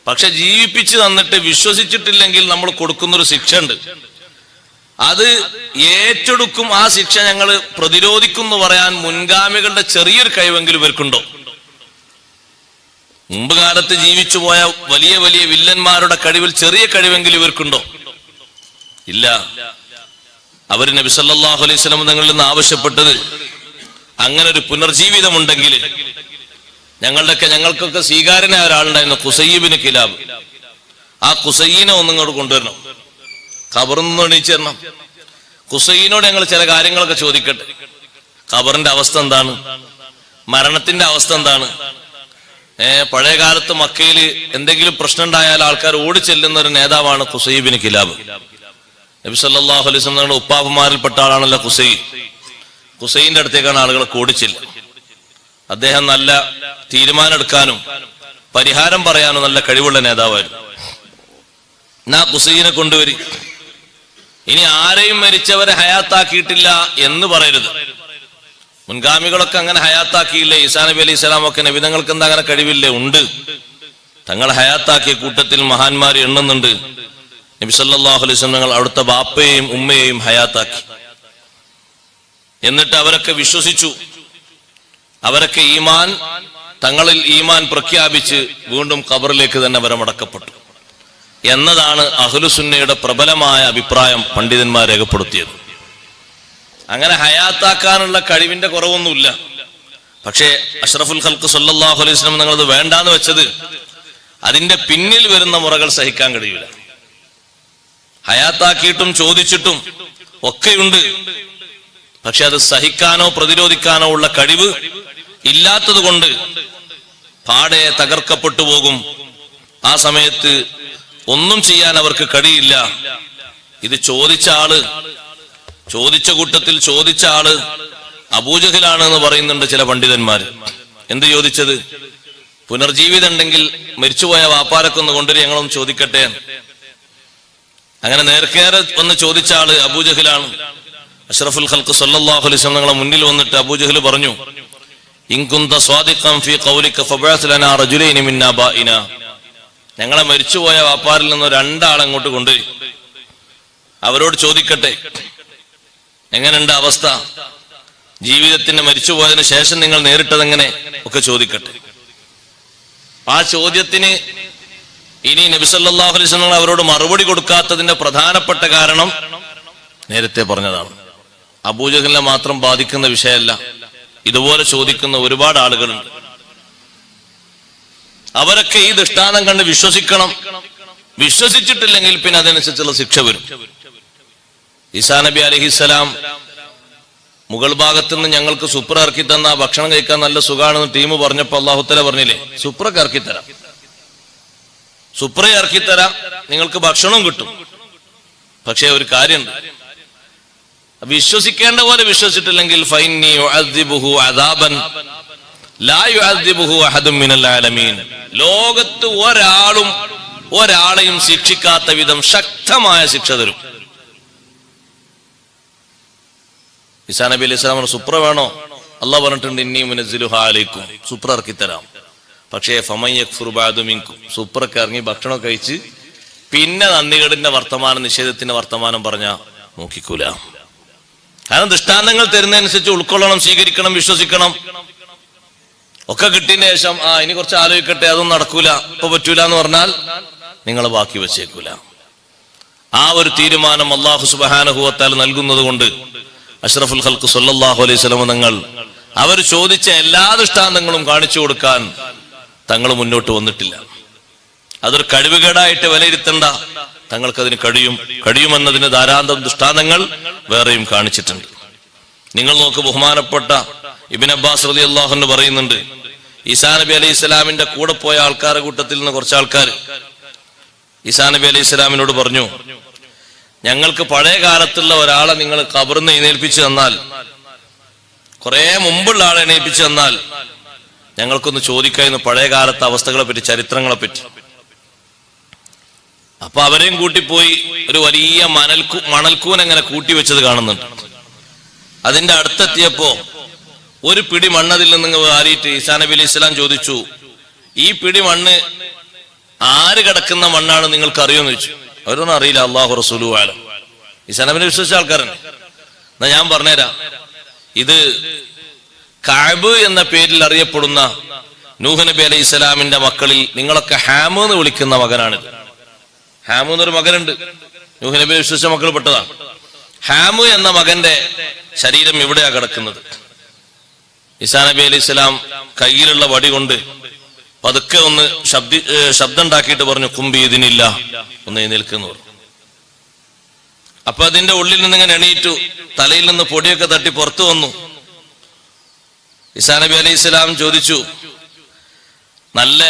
Speaker 1: പക്ഷെ ജീവിപ്പിച്ചു തന്നിട്ട് വിശ്വസിച്ചിട്ടില്ലെങ്കിൽ നമ്മൾ കൊടുക്കുന്നൊരു ശിക്ഷ ഉണ്ട്. അത് ഏറ്റെടുക്കും. ആ ശിക്ഷ ഞങ്ങൾ പ്രതിരോധിക്കും എന്ന് പറയാൻ മുൻഗാമികളുടെ ചെറിയൊരു കഴിവെങ്കിലും ഇവർക്കുണ്ടോ? മുമ്പ് കാലത്ത് ജീവിച്ചു പോയ വലിയ വലിയ വില്ലന്മാരുടെ കഴിവിൽ ചെറിയ കഴിവെങ്കിലും ഇവർക്കുണ്ടോ? ഇല്ല. അവർ നബി സല്ലല്ലാഹു അലൈഹി വസല്ലം തങ്ങളിൽ നിന്ന് ആവശ്യപ്പെട്ടത്, അങ്ങനെ ഒരു പുനർജീവിതമുണ്ടെങ്കിൽ ഞങ്ങൾക്കൊക്കെ സ്വീകാര്യനായ ഒരാളുണ്ടായിരുന്നു, ഖുസൈ ഇബ്നു കിലാബ്. ആ ഖുസൈനെ ഒന്നിങ്ങോട്ട് കൊണ്ടുവരണം, ഖബറിൽ നിന്ന് എണീച്ചു തരണം. ഖുസൈനോട് ഞങ്ങൾ ചില കാര്യങ്ങളൊക്കെ ചോദിക്കട്ടെ. ഖബറിന്റെ അവസ്ഥ എന്താണ്, മരണത്തിന്റെ അവസ്ഥ എന്താണ്? പഴയ കാലത്ത് മക്കയിൽ എന്തെങ്കിലും പ്രശ്നം ഉണ്ടായാൽ ആൾക്കാർ ഓടിച്ചെല്ലുന്ന ഒരു നേതാവാണ് ഖുസൈ ഇബ്നു കിലാബ്. നബി സല്ലല്ലാഹു അലൈഹി വസല്ലം തങ്ങളുടെ ഉപ്പാപ്പന്മാരിൽപ്പെട്ട ആളാണല്ലോ ഖുസൈ. ഖുസൈന്റെ അടുത്തേക്കാണ് ആളുകളെ ഓടിച്ചില്ല. അദ്ദേഹം നല്ല തീരുമാനം എടുക്കാനും പരിഹാരം പറയാനും നല്ല കഴിവുള്ള നേതാവായിരുന്നു. എന്നാ ഖുസൈനെ കൊണ്ടുവരി. ഇനി ആരെയും മരിച്ചവരെ ഹയാത്താക്കിയിട്ടില്ല എന്ന് പറയരുത്. മുൻഗാമികളൊക്കെ അങ്ങനെ ഹയാത്താക്കിയില്ലേ? ഈസാ നബി അലൈഹി സ്വലാമൊക്കെ നബിതങ്ങൾക്ക് എന്താ അങ്ങനെ കഴിവില്ലേ? ഉണ്ട്. തങ്ങൾ ഹയാത്താക്കിയ കൂട്ടത്തിൽ മഹാന്മാർ എണ്ണുന്നുണ്ട്. നബി സല്ലല്ലാഹു അലൈഹി വസല്ലം തങ്ങൾ അവിടുത്തെ ബാപ്പയെയും ഉമ്മയെയും ഹയാത്താക്കി. എന്നിട്ട് അവരൊക്കെ വിശ്വസിച്ചു. അവരൊക്കെ തങ്ങളിൽ ഈമാൻ പ്രഖ്യാപിച്ച് വീണ്ടും ഖബറിലേക്ക് തന്നെ വരമടക്കപ്പെട്ടു എന്നതാണ് അഹ്ലുസുന്നയുടെ പ്രബലമായ അഭിപ്രായം പണ്ഡിതന്മാർ രേഖപ്പെടുത്തിയത്. അങ്ങനെ ഹയാത്താക്കാനുള്ള കഴിവിന്റെ കുറവൊന്നുമില്ല. പക്ഷേ അഷ്റഫുൽ ഖൽഖ് സല്ലല്ലാഹു അലൈഹി വസല്ലം നിങ്ങളത് വേണ്ടാന്ന് വെച്ചത് അതിന്റെ പിന്നിൽ വരുന്ന മുറകൾ സഹിക്കാൻ കഴിയില്ല. ഹയാത്താക്കിയിട്ടും ചോദിച്ചിട്ടും ഒക്കെയുണ്ട്. പക്ഷെ അത് സഹിക്കാനോ പ്രതിരോധിക്കാനോ ഉള്ള കഴിവ് ഇല്ലാത്തത് കൊണ്ട് പാടെ തകർക്കപ്പെട്ടു പോകും. ആ സമയത്ത് ഒന്നും ചെയ്യാൻ അവർക്ക് കഴിയില്ല. ഇത് ചോദിച്ച കൂട്ടത്തിൽ ചോദിച്ച ആള് അബൂജഹലാണ് എന്ന് പറയുന്നുണ്ട് ചില പണ്ഡിതന്മാര്. എന്ത് ചോദിച്ചത്? പുനർജീവിതം ഉണ്ടെങ്കിൽ മരിച്ചുപോയ വാപ്പാരൊക്കെ ഒന്ന് കൊണ്ടുവരി, ഞങ്ങളൊന്ന് ചോദിക്കട്ടെ. അങ്ങനെ നേർക്കേറെ വന്ന് ചോദിച്ച ആള് അബൂജഹലാണ്. അഷ്റഫുൽ ഖൽഖ് സല്ലല്ലാഹു അലൈഹി വസല്ലം തങ്ങളുടെ മുന്നിൽ വന്നിട്ട് അബൂജഹൽ പറഞ്ഞു, ഇൻ കുന്ത സ്വാദിഖൻ ഫീ ഖൗലിക ഫബഅസ് ലനാ റജുലൈനി മിൻ ആബാഇനാ. ഞങ്ങളെ മരിച്ചുപോയ വാപ്പാരിൽ നിന്ന് രണ്ടാളെ അങ്ങോട്ട് കൊണ്ടുവരി, അവരോട് ചോദിക്കട്ടെ എങ്ങനെയുണ്ട് അവസ്ഥ, ജീവിതത്തിന് മരിച്ചുപോയതിനു ശേഷം നിങ്ങൾ നേരിട്ടതെങ്ങനെ ഒക്കെ ചോദിക്കട്ടെ. ആ ചോദ്യത്തിന് ഇനി നബി സല്ലല്ലാഹു അലൈഹി വസല്ലം അവരോട് മറുപടി കൊടുക്കാത്തതിന്റെ പ്രധാനപ്പെട്ട കാരണം നേരത്തെ പറഞ്ഞതാണ്. അബൂജഹലിനെ മാത്രം ബാധിക്കുന്ന വിഷയമല്ല, ഇതുപോലെ ചോദിക്കുന്ന ഒരുപാട് ആളുകളുണ്ട്. അവരൊക്കെ ഈ ദൃഷ്ടാന്തം കണ്ട് വിശ്വസിക്കണം. വിശ്വസിച്ചിട്ടില്ലെങ്കിൽ പിന്നെ അതനുസരിച്ചുള്ള ശിക്ഷ വരും. ഈസാ നബി അലൈഹിസ്സലാം മുകൾ ഭാഗത്തുനിന്ന് ഞങ്ങൾക്ക് സുപ്ര ഇറക്കി തന്ന ഭക്ഷണം കഴിക്കാൻ നല്ല സുഖാണെന്ന് ടീം പറഞ്ഞപ്പോ അല്ലാഹു തആല പറഞ്ഞില്ലേ, സുപ്രക്ക് ഇറക്കിത്തരാം, സുപ്ര ഇറക്കിത്തരാം, നിങ്ങൾക്ക് ഭക്ഷണവും കിട്ടും. പക്ഷേ ഒരു കാര്യമുണ്ട്, വിശ്വസിക്കേണ്ട പോലെ വിശ്വസിച്ചിട്ടില്ലെങ്കിൽ ഫൈന്നി യുഅദ്ദിബുഹു അദാബൻ ലാ യുഅദ്ദിബുഹു അഹദും മിനൽ ആലമീൻ. ലോകത്ത് ഒരാളെയും ശിക്ഷിക്കാത്ത വിധം ശക്തമായ ശിക്ഷ തരും. ഈസാ നബി അലൈഹി സ്വലാം സുപ്ര വേണോ? അല്ലാഹു പറഞ്ഞിട്ടുണ്ട്, ഇന്നി മുനസ്സിലുഹാ അലൈക്കും, സുപ്ര ഇറക്കിത്തരാം. പക്ഷേ ഫമൻ യക്ഫുർ ബഅദു മിൻകും, സുപ്രക്ക് ഇറങ്ങി ഭക്ഷണം കഴിച്ച് പിന്നെ നന്ദികേടിന്റെ വർത്തമാനം, നിഷേധത്തിന്റെ വർത്തമാനം പറഞ്ഞാ നോക്കിക്കൂല. കാരണം ദൃഷ്ടാന്തങ്ങൾ തരുന്നതനുസരിച്ച് ഉൾക്കൊള്ളണം, സ്വീകരിക്കണം, വിശ്വസിക്കണം. ഒക്കെ കിട്ടിയതിന് ശേഷം ഇനി കുറച്ച് ആലോചിക്കട്ടെ, അതൊന്നും നടക്കൂല, ഇപ്പൊ പറ്റൂല എന്ന് പറഞ്ഞാൽ നിങ്ങൾ ബാക്കി വെച്ചേക്കൂല. ആ ഒരു തീരുമാനം അല്ലാഹു സുബ്ഹാനഹു വ തആല നൽകുന്നത് കൊണ്ട് അഷ്റഫുൽ ഖൽഖ് സല്ലല്ലാഹു അലൈഹി വസല്ലം തങ്ങൾ അവർ ചോദിച്ച എല്ലാ ദൃഷ്ടാന്തങ്ങളും കാണിച്ചു കൊടുക്കാൻ തങ്ങൾ മുന്നോട്ട് വന്നിട്ടില്ല. അതൊരു കഴിവുകേടായിട്ട് വിലയിരുത്തേണ്ട, തങ്ങൾക്കതിന് കഴിയുമെന്നതിന് ധാരാളം ദൃഷ്ടാന്തങ്ങൾ വേറെയും കാണിച്ചിട്ടുണ്ട്. നിങ്ങൾ നോക്ക്, ബഹുമാനപ്പെട്ട ഇബ്നു അബ്ബാസ് റളിയല്ലാഹു അൻഹു പറയുന്നുണ്ട്, ഈസാ നബി അലൈഹി സ്വലാമിന്റെ കൂടെ പോയ ആൾക്കാരുടെ കൂട്ടത്തിൽ നിന്ന് കുറച്ച് ആൾക്കാർ ഈസാ നബി അലൈഹി സ്വലാമിനോട് പറഞ്ഞു, ഞങ്ങൾക്ക് പഴയ കാലത്തുള്ള ഒരാളെ നിങ്ങൾ ഖബറിൽ നിന്ന് എഴുന്നേൽപ്പിച്ചു തന്നാൽ, കുറെ മുമ്പുള്ള ആളെ എണീപ്പിച്ചു തന്നാൽ ഞങ്ങൾക്കൊന്ന് ചോദിക്കായിരുന്നു പഴയ കാലത്തെ അവസ്ഥകളെ പറ്റി, ചരിത്രങ്ങളെ പറ്റി. അപ്പൊ അവരെയും കൂട്ടിപ്പോയി ഒരു വലിയ മണൽക്കൂൻ അങ്ങനെ കൂട്ടിവെച്ചത് കാണുന്നുണ്ട്. അതിന്റെ അടുത്തെത്തിയപ്പോ ഒരു പിടി മണ്ണതിൽ നിന്ന് വാരിയിട്ട് ഈസാ നബി അലൈഹി സ്വലാം ചോദിച്ചു, ഈ പിടി മണ്ണ് ആര് കിടക്കുന്ന മണ്ണാണ് നിങ്ങൾക്ക് അറിയുമെന്ന് ചോദിച്ചു. അവരൊന്നും അറിയില്ല, അല്ലാഹു റസൂലു ആലം. ഈസാ നബിനെ വിശ്വസിച്ച ആൾക്കാരാണ്. എന്നാ ഞാൻ പറഞ്ഞുതരാം, ഇത് കഅബ് എന്ന പേരിൽ അറിയപ്പെടുന്ന നൂഹ് നബി അലൈഹി സ്വലാമിന്റെ മക്കളിൽ നിങ്ങളൊക്കെ ഹാം എന്ന് വിളിക്കുന്ന മകനാണിത്. ഹാം എന്നൊരു മകനുണ്ട്, നൂഹ് നബിയെ വിശ്വസിച്ച മക്കൾ പെട്ടതാണ്. ഹാമു എന്ന മകന്റെ ശരീരം ഇവിടെയാ കിടക്കുന്നത്. ഈസാ നബി അലൈഹി സ്വലാം കയ്യിലുള്ള വടി കൊണ്ട് പതുക്കെ ഒന്ന് ശബ്ദം ഉണ്ടാക്കിയിട്ട് പറഞ്ഞു, കുമ്പി ഇതിനില്ല, ഒന്ന് എഴുന്നേൽക്കുന്നു പറഞ്ഞു. അപ്പൊ അതിന്റെ ഉള്ളിൽ നിന്ന് ഇങ്ങനെ എണീറ്റു, തലയിൽ നിന്ന് പൊടിയൊക്കെ തട്ടി പുറത്തു വന്നു. ഈസാ നബി അലൈഹി സ്വലാം ചോദിച്ചു, നല്ല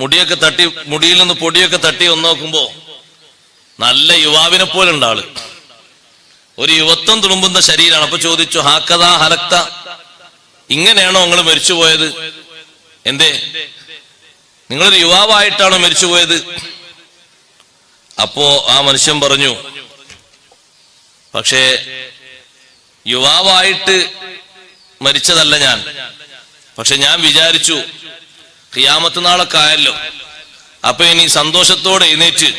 Speaker 1: മുടിയൊക്കെ തട്ടി, മുടിയിൽ നിന്ന് പൊടിയൊക്കെ തട്ടി ഒന്ന് നോക്കുമ്പോ നല്ല യുവാവിനെ പോലെ ഉണ്ട് ആള്, ഒരു യുവത്വം തുളുമ്പുന്ന ശരീരമാണ്. അപ്പൊ ചോദിച്ചു, ഹാക്കഥാ ഹലക്ത, ഇങ്ങനെയാണോ നിങ്ങൾ മരിച്ചുപോയത്? എന്തേ, നിങ്ങളൊരു യുവാവായിട്ടാണോ മരിച്ചുപോയത്? അപ്പോ ആ മനുഷ്യൻ പറഞ്ഞു, പക്ഷേ യുവാവായിട്ട് മരിച്ചതല്ല ഞാൻ, പക്ഷെ ഞാൻ വിചാരിച്ചു ഖിയാമത്ത് നാളൊക്കെ ആയല്ലോ, അപ്പൊ ഇനി സന്തോഷത്തോടെ എഴുന്നേറ്റ്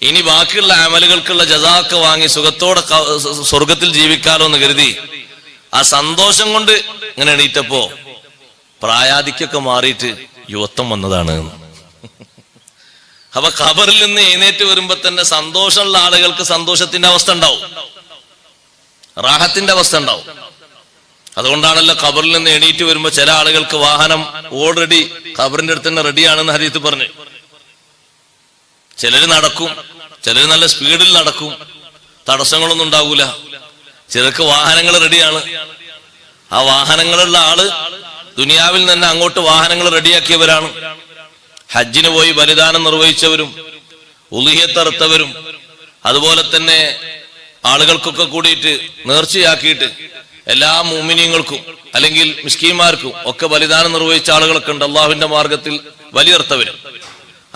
Speaker 1: ഇനി ബാക്കിയുള്ള അമലുകൾക്കുള്ള ജസാക്ക് വാങ്ങി സുഖത്തോടെ സ്വർഗത്തിൽ ജീവിക്കാലോ എന്ന് കരുതി ആ സന്തോഷം കൊണ്ട് ഇങ്ങനെ എണീറ്റപ്പോ പ്രായാധിക്യൊക്കെ മാറിയിട്ട് യുവത്വം വന്നതാണ്. അപ്പൊ ഖബറിൽ നിന്ന് എഴുന്നേറ്റ് വരുമ്പോ തന്നെ സന്തോഷമുള്ള ആളുകൾക്ക് സന്തോഷത്തിന്റെ അവസ്ഥ ഉണ്ടാവും, റാഹത്തിന്റെ അവസ്ഥ ഉണ്ടാവും. അതുകൊണ്ടാണല്ലോ ഖബറിൽ നിന്ന് എണീറ്റ് വരുമ്പോ ചില ആളുകൾക്ക് വാഹനം ഓൾറെഡി ഖബറിന്റെ അടുത്ത് തന്നെ റെഡിയാണെന്ന് ഹദീസ് പറഞ്ഞു. ചിലര് നടക്കും, ചിലര് നല്ല സ്പീഡിൽ നടക്കും, തടസ്സങ്ങളൊന്നും ഉണ്ടാകൂല. ചിലർക്ക് വാഹനങ്ങൾ റെഡിയാണ്. ആ വാഹനങ്ങളുള്ള ആള് ദുനിയാവിൽ തന്നെ അങ്ങോട്ട് വാഹനങ്ങൾ റെഡിയാക്കിയവരാണ്. ഹജ്ജിന് പോയി ബലിദാനം നിർവഹിച്ചവരും ഉളിഹ്യത്തറുത്തവരും അതുപോലെ തന്നെ ആളുകൾക്കൊക്കെ കൂടിയിട്ട് നേർച്ചയാക്കിയിട്ട് എല്ലാ മുഅ്മിനീങ്ങൾക്കും അല്ലെങ്കിൽ മിസ്കീന്മാർക്കും ഒക്കെ ബലിദാനം നിർവഹിച്ച ആളുകളൊക്കെ ഉണ്ട്. അള്ളാഹുവിന്റെ മാർഗത്തിൽ ബലിയർത്തവരും.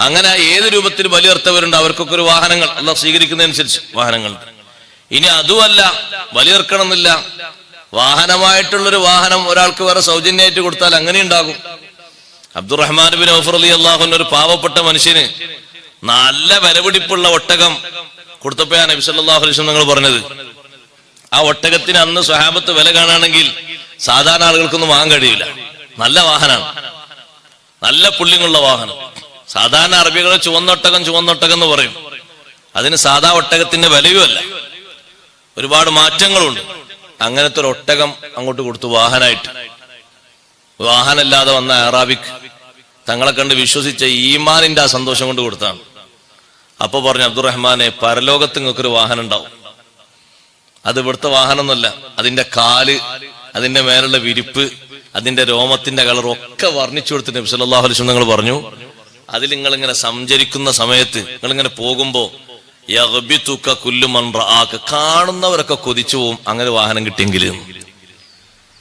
Speaker 1: അങ്ങനെ ഏത് രൂപത്തിൽ ബലിയർത്തവരുണ്ട്, അവർക്കൊക്കെ ഒരു വാഹനങ്ങൾ അള്ളാഹ് സ്വീകരിക്കുന്നതനുസരിച്ച് വാഹനങ്ങളുണ്ട്. ഇനി അതുമല്ല, ബലിയർക്കണം എന്നില്ല, വാഹനമായിട്ടുള്ളൊരു വാഹനം ഒരാൾക്ക് വേറെ സൗജന്യമായിട്ട് കൊടുത്താൽ അങ്ങനെ ഉണ്ടാകും. അബ്ദുറഹ്മാൻ ബിൻ ഔഫ് റളിയല്ലാഹു അൻഹു ഒരു പാവപ്പെട്ട മനുഷ്യന് നല്ല വിലപിടിപ്പുള്ള ഒട്ടകം കൊടുത്തപ്പോഴാണ് നബി സല്ലല്ലാഹു അലൈഹി വസല്ലം നിങ്ങൾ പറഞ്ഞത്, ആ ഒട്ടകത്തിന് അന്ന് സ്വഹാബത്ത് വില കാണുകയാണെങ്കിൽ സാധാരണ ആളുകൾക്കൊന്നും വാങ്ങാൻ കഴിയില്ല. നല്ല വാഹനമാണ്, നല്ല പുള്ളിങ്ങുള്ള വാഹനം. സാധാരണ അറബികളെ ചുവന്നൊട്ടകം എന്ന് പറയും. അതിന് സാധാ ഒട്ടകത്തിന്റെ വിലയുമല്ല, ഒരുപാട് മാറ്റങ്ങളുണ്ട്. അങ്ങനത്തെ ഒരു ഒട്ടകം അങ്ങോട്ട് കൊടുത്തു വാഹനമായിട്ട്. വാഹനമില്ലാതെ വന്ന അറാബിക്ക് തങ്ങളെ കണ്ട് വിശ്വസിച്ച ഈമാനിന്റെ ആ സന്തോഷം കൊണ്ട് കൊടുത്താണ്. അപ്പൊ പറഞ്ഞു, അബ്ദുറഹ്മാനെ, പരലോകത്ത് നിങ്ങൾക്കൊരു വാഹനം ഉണ്ടാവും. അത് ഇവിടുത്തെ വാഹനമൊന്നുമല്ല, അതിന്റെ കാല്, അതിന്റെ മേലുള്ള വിരിപ്പ്, അതിന്റെ രോമത്തിന്റെ കളർ ഒക്കെ വർണ്ണിച്ചു കൊടുത്തിട്ട് നബി സല്ലല്ലാഹു അലൈഹി വസല്ലം നിങ്ങൾ പറഞ്ഞു, അതിൽ നിങ്ങൾ ഇങ്ങനെ സഞ്ചരിക്കുന്ന സമയത്ത് നിങ്ങൾ ഇങ്ങനെ പോകുമ്പോ യഗ്ബിതുക കുല്ലു മൻ റആക, കാണുന്നവരൊക്കെ കൊതിച്ചു പോവും അങ്ങനെ വാഹനം കിട്ടിയെങ്കിൽ.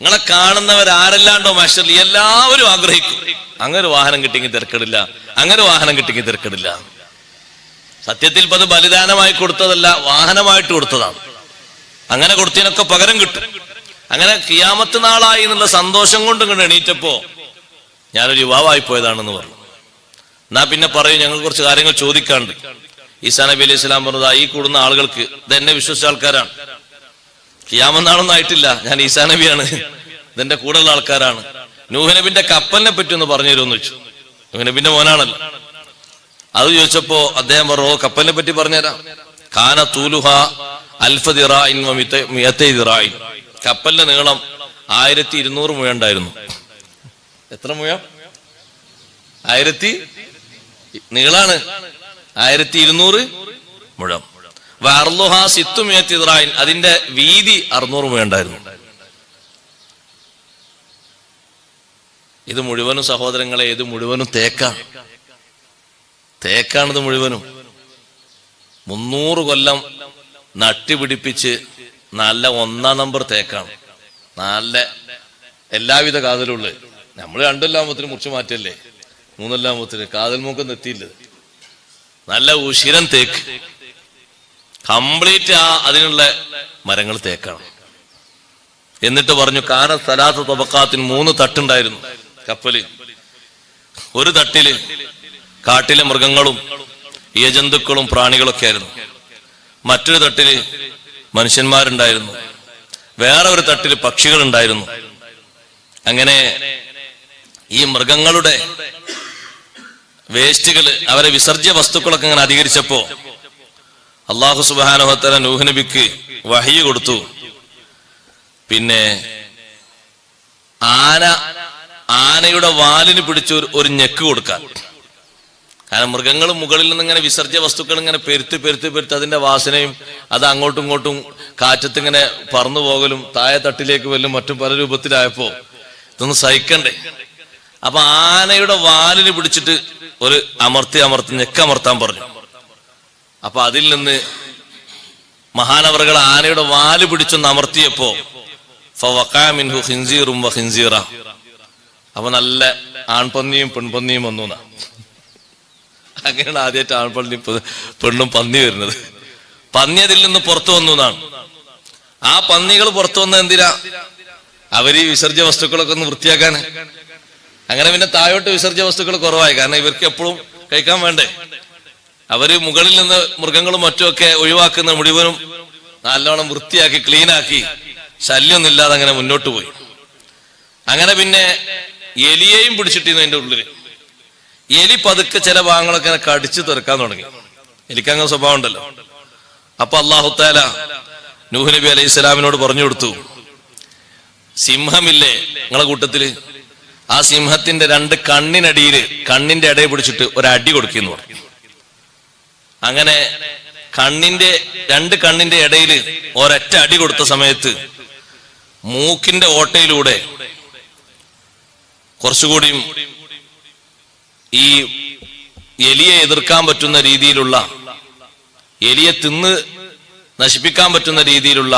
Speaker 1: നിങ്ങളെ കാണുന്നവരാരെല്ലാണ്ടോ മഹ്ശറിൽ എല്ലാവരും ആഗ്രഹിക്കും അങ്ങനെ വാഹനം കിട്ടിയെങ്കിൽ തിരക്കിടില്ല, അങ്ങനെ വാഹനം കിട്ടിയെങ്കിൽ തിരക്കിടില്ല. സത്യത്തിൽ അത് ബലിദാനമായി കൊടുത്തതല്ല, വാഹനമായിട്ട് കൊടുത്തതാണ്. അങ്ങനെ കൊടുത്തതിനൊക്കെ പകരം കിട്ടും. അങ്ങനെ ഖിയാമത്ത് നാളായി എന്നുള്ള സന്തോഷം കൊണ്ട് ഇങ്ങോട്ട് എണീറ്റപ്പോ ഞാനൊരു യുവാവായി പോയതാണെന്ന് പറഞ്ഞു. എന്നാ പിന്നെ പറയും, ഞങ്ങൾ കുറച്ച് കാര്യങ്ങൾ ചോദിക്കാണ്ട്. ഈസാ നബി അലൈഹി സ്വലാം പറഞ്ഞത്, ഈ കൂടുന്ന ആളുകൾക്ക് ഇതെന്നെ വിശ്വസിച്ച ആൾക്കാരാണ്, ഖിയാമത്ത് നാളൊന്നും ആയിട്ടില്ല, ഞാൻ ഈസാ നബിയാണ്, ഇതെന്റെ കൂടെയുള്ള ആൾക്കാരാണ്. നൂഹ് നബിന്റെ കപ്പലിനെ പറ്റി ഒന്ന് പറഞ്ഞു തരുമെന്ന് വെച്ചു. നൂഹ് നബിന്റെ മോനാണല്ലോ. അത് ചോദിച്ചപ്പോ അദ്ദേഹം പറഞ്ഞു, കപ്പലിനെ പറ്റി പറഞ്ഞുതരാം. കാന തൂലുഹ അൽഫ ദിറാഇൻ വ മിഅതൈ ദിറാഇൻ, കപ്പലിന്റെ നീളം 1200 മുഴം ഉണ്ടായിരുന്നു. എത്ര മുഴം? 1000 നീളാണ്, 1200 മുഴം. വഅർളുഹ സിത്തു മിഅതി ദിറാഇൻ, അതിന്റെ വീതി 600 മുഴം ഉണ്ടായിരുന്നു. ഇത് മുഴുവനും സഹോദരങ്ങളെ, ഇത് മുഴുവനും തേക്കാണിത് മുഴുവനും. 300 കൊല്ലം നട്ടുപിടിപ്പിച്ച് നല്ല 1-ാം നമ്പർ തേക്കാണ്. നല്ല എല്ലാവിധ കാതലുള്ള. നമ്മൾ 2 മുറിച്ച് മാറ്റല്ലേ, 3 കാതൽ മൂക്കൊന്നും എത്തിയില്ല. നല്ല ഉശിരൻ തേക്ക്, കംപ്ലീറ്റ് അതിനുള്ള മരങ്ങൾ തേക്കാണ്. എന്നിട്ട് പറഞ്ഞു, കാന സലാസ തബഖാത്തിന് 3 തട്ടുണ്ടായിരുന്നു കപ്പല്. ഒരു തട്ടില് കാട്ടിലെ മൃഗങ്ങളും ഇഴജന്തുക്കളും പ്രാണികളൊക്കെ ആയിരുന്നു. മറ്റൊരു തട്ടില് മനുഷ്യന്മാരുണ്ടായിരുന്നു. വേറെ ഒരു തട്ടില് പക്ഷികൾ ഉണ്ടായിരുന്നു. അങ്ങനെ ഈ മൃഗങ്ങളുടെ വേസ്റ്റുകള്, അവരെ വിസർജ്യ വസ്തുക്കളൊക്കെ അങ്ങനെ അധികരിച്ചപ്പോ അല്ലാഹു സുബ്ഹാനഹു വ തആല നൂഹ് നബിക്ക് വഹയി കൊടുത്തു. പിന്നെ ആനയുടെ വാലിന് പിടിച്ച് ഒരു ഞെക്ക് കൊടുക്കാൻ. കാരണം മൃഗങ്ങൾ മുകളിൽ നിന്ന് ഇങ്ങനെ വിസർജ്യ വസ്തുക്കൾ ഇങ്ങനെ പെരുത്ത് അതിന്റെ വാസനയും അത് അങ്ങോട്ടും ഇങ്ങോട്ടും കാറ്റത്ത് ഇങ്ങനെ പറന്നു പോകലും താഴെ തട്ടിലേക്ക് വല്ലും മറ്റും പല രൂപത്തിലായപ്പോ ഇതൊന്നും സഹിക്കണ്ടേ. അപ്പൊ ആനയുടെ വാലിന് പിടിച്ചിട്ട് ഒരു അമർത്തി ഞെക്കമർത്താൻ പറഞ്ഞു. അപ്പൊ അതിൽ നിന്ന് മഹാനവറുകൾ ആനയുടെ വാല് പിടിച്ചൊന്ന് അമർത്തിയപ്പോ ഫവഖഅ മിൻഹു ഖിൻസീറും വഖിൻസീറ, അപ്പൊ നല്ല ആൺപന്നിയും പെൺപന്നിയും വന്നു. അങ്ങനെയാണ് ആദ്യമായിട്ട് ആൺപന്നി പെണ്ണും പന്നി വരുന്നത്. പന്നി അതിൽ നിന്ന് പുറത്തു വന്നു എന്നാണ്. ആ പന്നികൾ പുറത്തു വന്നത് എന്തിനാ? അവര് ഈ വിസർജ്യ വസ്തുക്കളൊക്കെ ഒന്ന് വൃത്തിയാക്കാൻ. അങ്ങനെ പിന്നെ താഴോട്ട് വിസർജ്യ വസ്തുക്കൾ കുറവായി. കാരണം ഇവർക്ക് എപ്പോഴും കഴിക്കാൻ വേണ്ടേ. അവര് മുകളിൽ നിന്ന് മൃഗങ്ങളും മറ്റുമൊക്കെ ഒഴിവാക്കുന്ന മുഴുവനും നല്ലോണം വൃത്തിയാക്കി ക്ലീനാക്കി ശല്യമൊന്നും ഇല്ലാതെ അങ്ങനെ മുന്നോട്ട് പോയി. അങ്ങനെ പിന്നെ എലിയെയും പിടിച്ചിട്ടിരുന്നു അതിന്റെ ഉള്ളില്. എലി പതുക്കെ ചില ഭാഗങ്ങളൊക്കെ കടിച്ചു തെറുക്കാൻ തുടങ്ങി. എലിക്കങ്ങനെ സ്വഭാവം ഉണ്ടല്ലോ. അപ്പൊ അല്ലാഹു തആല നൂഹ് നബി അലൈഹി സ്വലാമിനോട് പറഞ്ഞു കൊടുത്തു, സിംഹമില്ലേ നിങ്ങളെ കൂട്ടത്തില്, ആ സിംഹത്തിന്റെ രണ്ട് കണ്ണിന്റെ ഇടയിൽ പിടിച്ചിട്ട് ഒരടി കൊടുക്കുന്നു പറഞ്ഞു. അങ്ങനെ രണ്ട് കണ്ണിന്റെ ഇടയിൽ ഒരൊറ്റ അടി കൊടുത്ത സമയത്ത് മൂക്കിന്റെ ഓട്ടയിലൂടെ കുറച്ചുകൂടിയും ഈ എലിയെ എതിർക്കാൻ പറ്റുന്ന രീതിയിലുള്ള, എലിയെ തിന്ന് നശിപ്പിക്കാൻ പറ്റുന്ന രീതിയിലുള്ള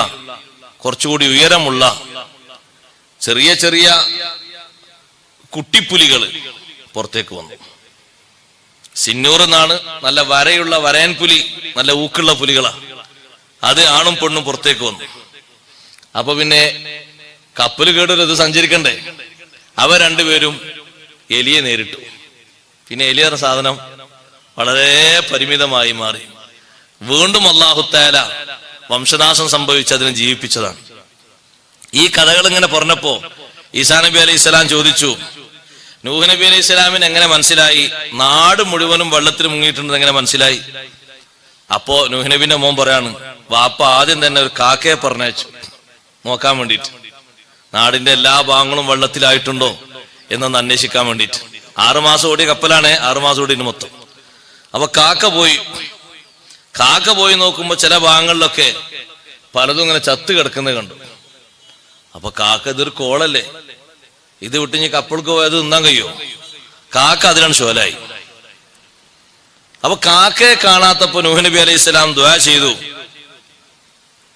Speaker 1: കുറച്ചുകൂടി ഉയരമുള്ള ചെറിയ ചെറിയ കുട്ടിപ്പുലികൾ പുറത്തേക്ക് വന്നു. സിന്നൂർ എന്നാണ്, നല്ല വരയുള്ള വരയൻ പുലി, നല്ല ഊക്കുള്ള പുലികളാ. അത് ആണും പെണ്ണും പുറത്തേക്ക് വന്നു. അപ്പൊ പിന്നെ കപ്പൽ കേടൊരു ഇത് സഞ്ചരിക്കണ്ടേ. അവ രണ്ടുപേരും എലിയെ നേരിട്ടു. പിന്നെ എലി എന്ന സാധനം വളരെ പരിമിതമായി മാറി. വീണ്ടും അല്ലാഹു തആല വംശനാശം സംഭവിച്ച് അതിനെ ജീവിപ്പിച്ചതാണ്. ഈ കഥകൾ ഇങ്ങനെ പറഞ്ഞപ്പോ ഈസാ നബി അലൈഹി സ്വലാം ചോദിച്ചു, നൂഹ് നബി അലൈഹി സ്വലാമിന് എങ്ങനെ മനസ്സിലായി നാട് മുഴുവനും വെള്ളത്തിൽ മുങ്ങിയിട്ടുണ്ടെന്ന് എങ്ങനെ മനസ്സിലായി? അപ്പോ നൂഹ് നബിന്റെ മോൻ പറയാണ്, വാപ്പ ആദ്യം തന്നെ ഒരു കാക്കയെ പറഞ്ഞയച്ചു നോക്കാൻ വേണ്ടിയിട്ട്, നാടിന്റെ എല്ലാ ഭാഗങ്ങളും വെള്ളത്തിലായിട്ടുണ്ടോ എന്നൊന്ന് അന്വേഷിക്കാൻ വേണ്ടിയിട്ട്. 6 മാസം ഓടിയ കപ്പലാണ്, 6 മാസം ഓടിന് മൊത്തം. അപ്പൊ കാക്ക പോയി നോക്കുമ്പോ ചില ഭാഗങ്ങളിലൊക്കെ പലതും ഇങ്ങനെ ചത്ത് കിടക്കുന്നത് കണ്ടു. അപ്പൊ കാക്ക ഇതൊരു കോളല്ലേ, ഇത് വിട്ട് ഇനി കപ്പൾക്ക് പോയത് തിന്നാൻ കഴിയോ? കാക്ക അതിലാണ് ഷോലായി. അപ്പൊ കാക്കയെ കാണാത്തപ്പോ നൂഹ് നബി അലൈഹി സ്വലാം ദുആ ചെയ്തു,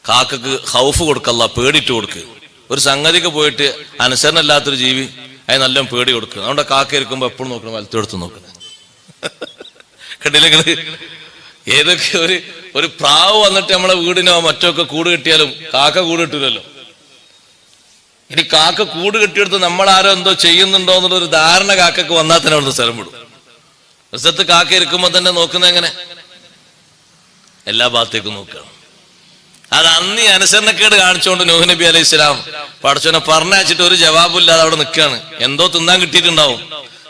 Speaker 1: കാക്കക്ക് ഖൗഫ് കൊടുക്കല്ല, പേടിയിട്ട് കൊടുക്ക്. ഒരു സംഗതിക്ക് പോയിട്ട് അനുസരണമില്ലാത്തൊരു ജീവി അതിന് നല്ല പേടി കൊടുക്കുക. അതുകൊണ്ട് കാക്ക ഇരിക്കുമ്പോ എപ്പോഴും നോക്കണം, വലത്തോടത്ത് നോക്കണം. കണ്ടില്ലെങ്കിൽ ഏതൊക്കെ ഒരു പ്രാവ് വന്നിട്ട് നമ്മളെ വീടിനോ മറ്റൊക്കെ കൂട് കെട്ടിയാലും കാക്ക കൂട് കെട്ടൂലല്ലോ. ഇനി കാക്ക കൂട് കെട്ടിയെടുത്ത് നമ്മളാരോ എന്തോ ചെയ്യുന്നുണ്ടോ എന്നുള്ളൊരു ധാരണ കാക്കക്ക് വന്നാൽ തന്നെ അവിടുന്ന് സ്ഥലം വിടും. ഒരു സ്ഥലത്ത് കാക്ക ഇരിക്കുമ്പോ തന്നെ നോക്കുന്നത് എങ്ങനെ? എല്ലാ ഭാഗത്തേക്കും നോക്കുക. അത് അന്ന് ഈ അനുസരണക്കേട് കാണിച്ചുകൊണ്ട് നൂഹ് നബി അലൈഹി സ്വലാം പടച്ചോനെ പറഞ്ഞയച്ചിട്ട് ഒരു ജവാബില്ലാതെ അവിടെ നിൽക്കുകയാണ്. എന്തോ തിന്നാൻ കിട്ടിയിട്ടുണ്ടാവും,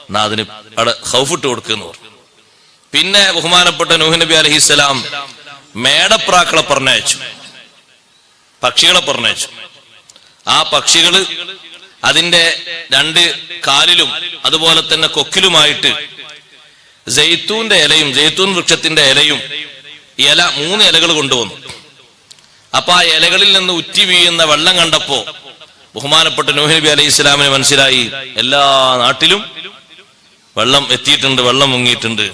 Speaker 1: എന്നാ അതിന് അവിടെ ഖൗഫിട്ട് കൊടുക്കുന്നു പറഞ്ഞു. പിന്നെ ബഹുമാനപ്പെട്ട നൂഹ് നബി അലൈഹി സ്വലാം മേടപ്രാക്കളെ പറഞ്ഞയച്ചു, പക്ഷികളെ പറഞ്ഞയച്ചു. ആ പക്ഷികള് അതിന്റെ 2 കാലിലും അതുപോലെ തന്നെ കൊക്കിലുമായിട്ട് ജൈത്തൂന്റെ ഇലയും ജൈത്തൂൻ വൃക്ഷത്തിന്റെ ഇലയും 3 ഇലകൾ കൊണ്ടുവന്നു. അപ്പൊ ആ ഇലകളിൽ നിന്ന് ഉറ്റി വീഴുന്ന വെള്ളം കണ്ടപ്പോ ബഹുമാനപ്പെട്ട നൂഹ് നബി അലൈഹി സ്വലാമിന് മനസ്സിലായി എല്ലാ നാട്ടിലും വെള്ളം എത്തിയിട്ടുണ്ട്, വെള്ളം മുങ്ങിയിട്ടുണ്ട്.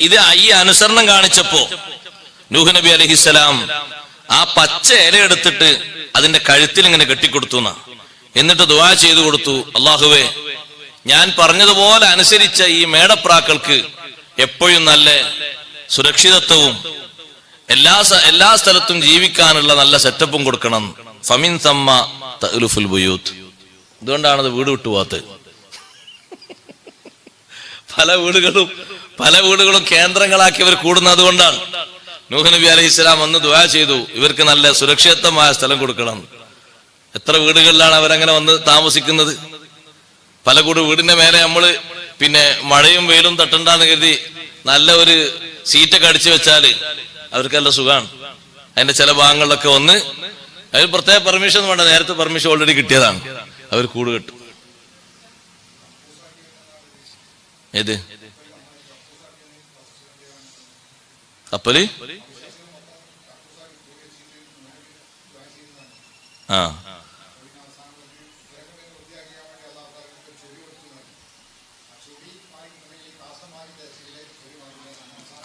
Speaker 1: ഇത് ഈ അനുസരണം കാണിച്ചപ്പോ നൂഹ് നബി അലൈഹി സ്വലാം ആ പച്ച ഇല എടുത്തിട്ട് അതിന്റെ കഴുത്തിൽ ഇങ്ങനെ കെട്ടിക്കൊടുത്തു. എന്നിട്ട് ദുആ ചെയ്തു കൊടുത്തു, അല്ലാഹുവേ, ഞാൻ പറഞ്ഞതുപോലെ അനുസരിച്ച ഈ മേടപ്രാക്കൾക്ക് എപ്പോഴും നല്ല സുരക്ഷിതത്വവും എല്ലാ സ്ഥലത്തും ജീവിക്കാനുള്ള നല്ല സെറ്റപ്പും കൊടുക്കണം. ഫമിൻ സമ്മ തഅലുഫുൽ ബുയൂത്ത്. ഇതുകൊണ്ടാണത് വീട് വിട്ടുപോകാത്തത്. പല വീടുകളും കേന്ദ്രങ്ങളാക്കി ഇവർ കൂടുന്നത് അതുകൊണ്ടാണ്. നൂഹ് നബി അലൈഹി സ്വലാം വന്ന് ദുആ ചെയ്തു, ഇവർക്ക് നല്ല സുരക്ഷിതമായ സ്ഥലം കൊടുക്കണം. എത്ര വീടുകളിലാണ് അവരങ്ങനെ വന്ന് താമസിക്കുന്നത്? പല വീടിന്റെ മേലെ നമ്മള് പിന്നെ മഴയും വെയിലും തട്ടണ്ടെന്ന് കരുതി നല്ല ഒരു സീറ്റൊക്കെ അടിച്ചു വെച്ചാല് അവർക്ക് നല്ല സുഖമാണ്. അതിന്റെ ചില ഭാഗങ്ങളിലൊക്കെ വന്ന് അതിൽ പ്രത്യേക പെർമിഷൻ വേണ്ട, നേരത്തെ പെർമിഷൻ ഓൾറെഡി കിട്ടിയതാണ്, അവർ കൂട് കെട്ടും. ഏത് കപ്പല്? ആ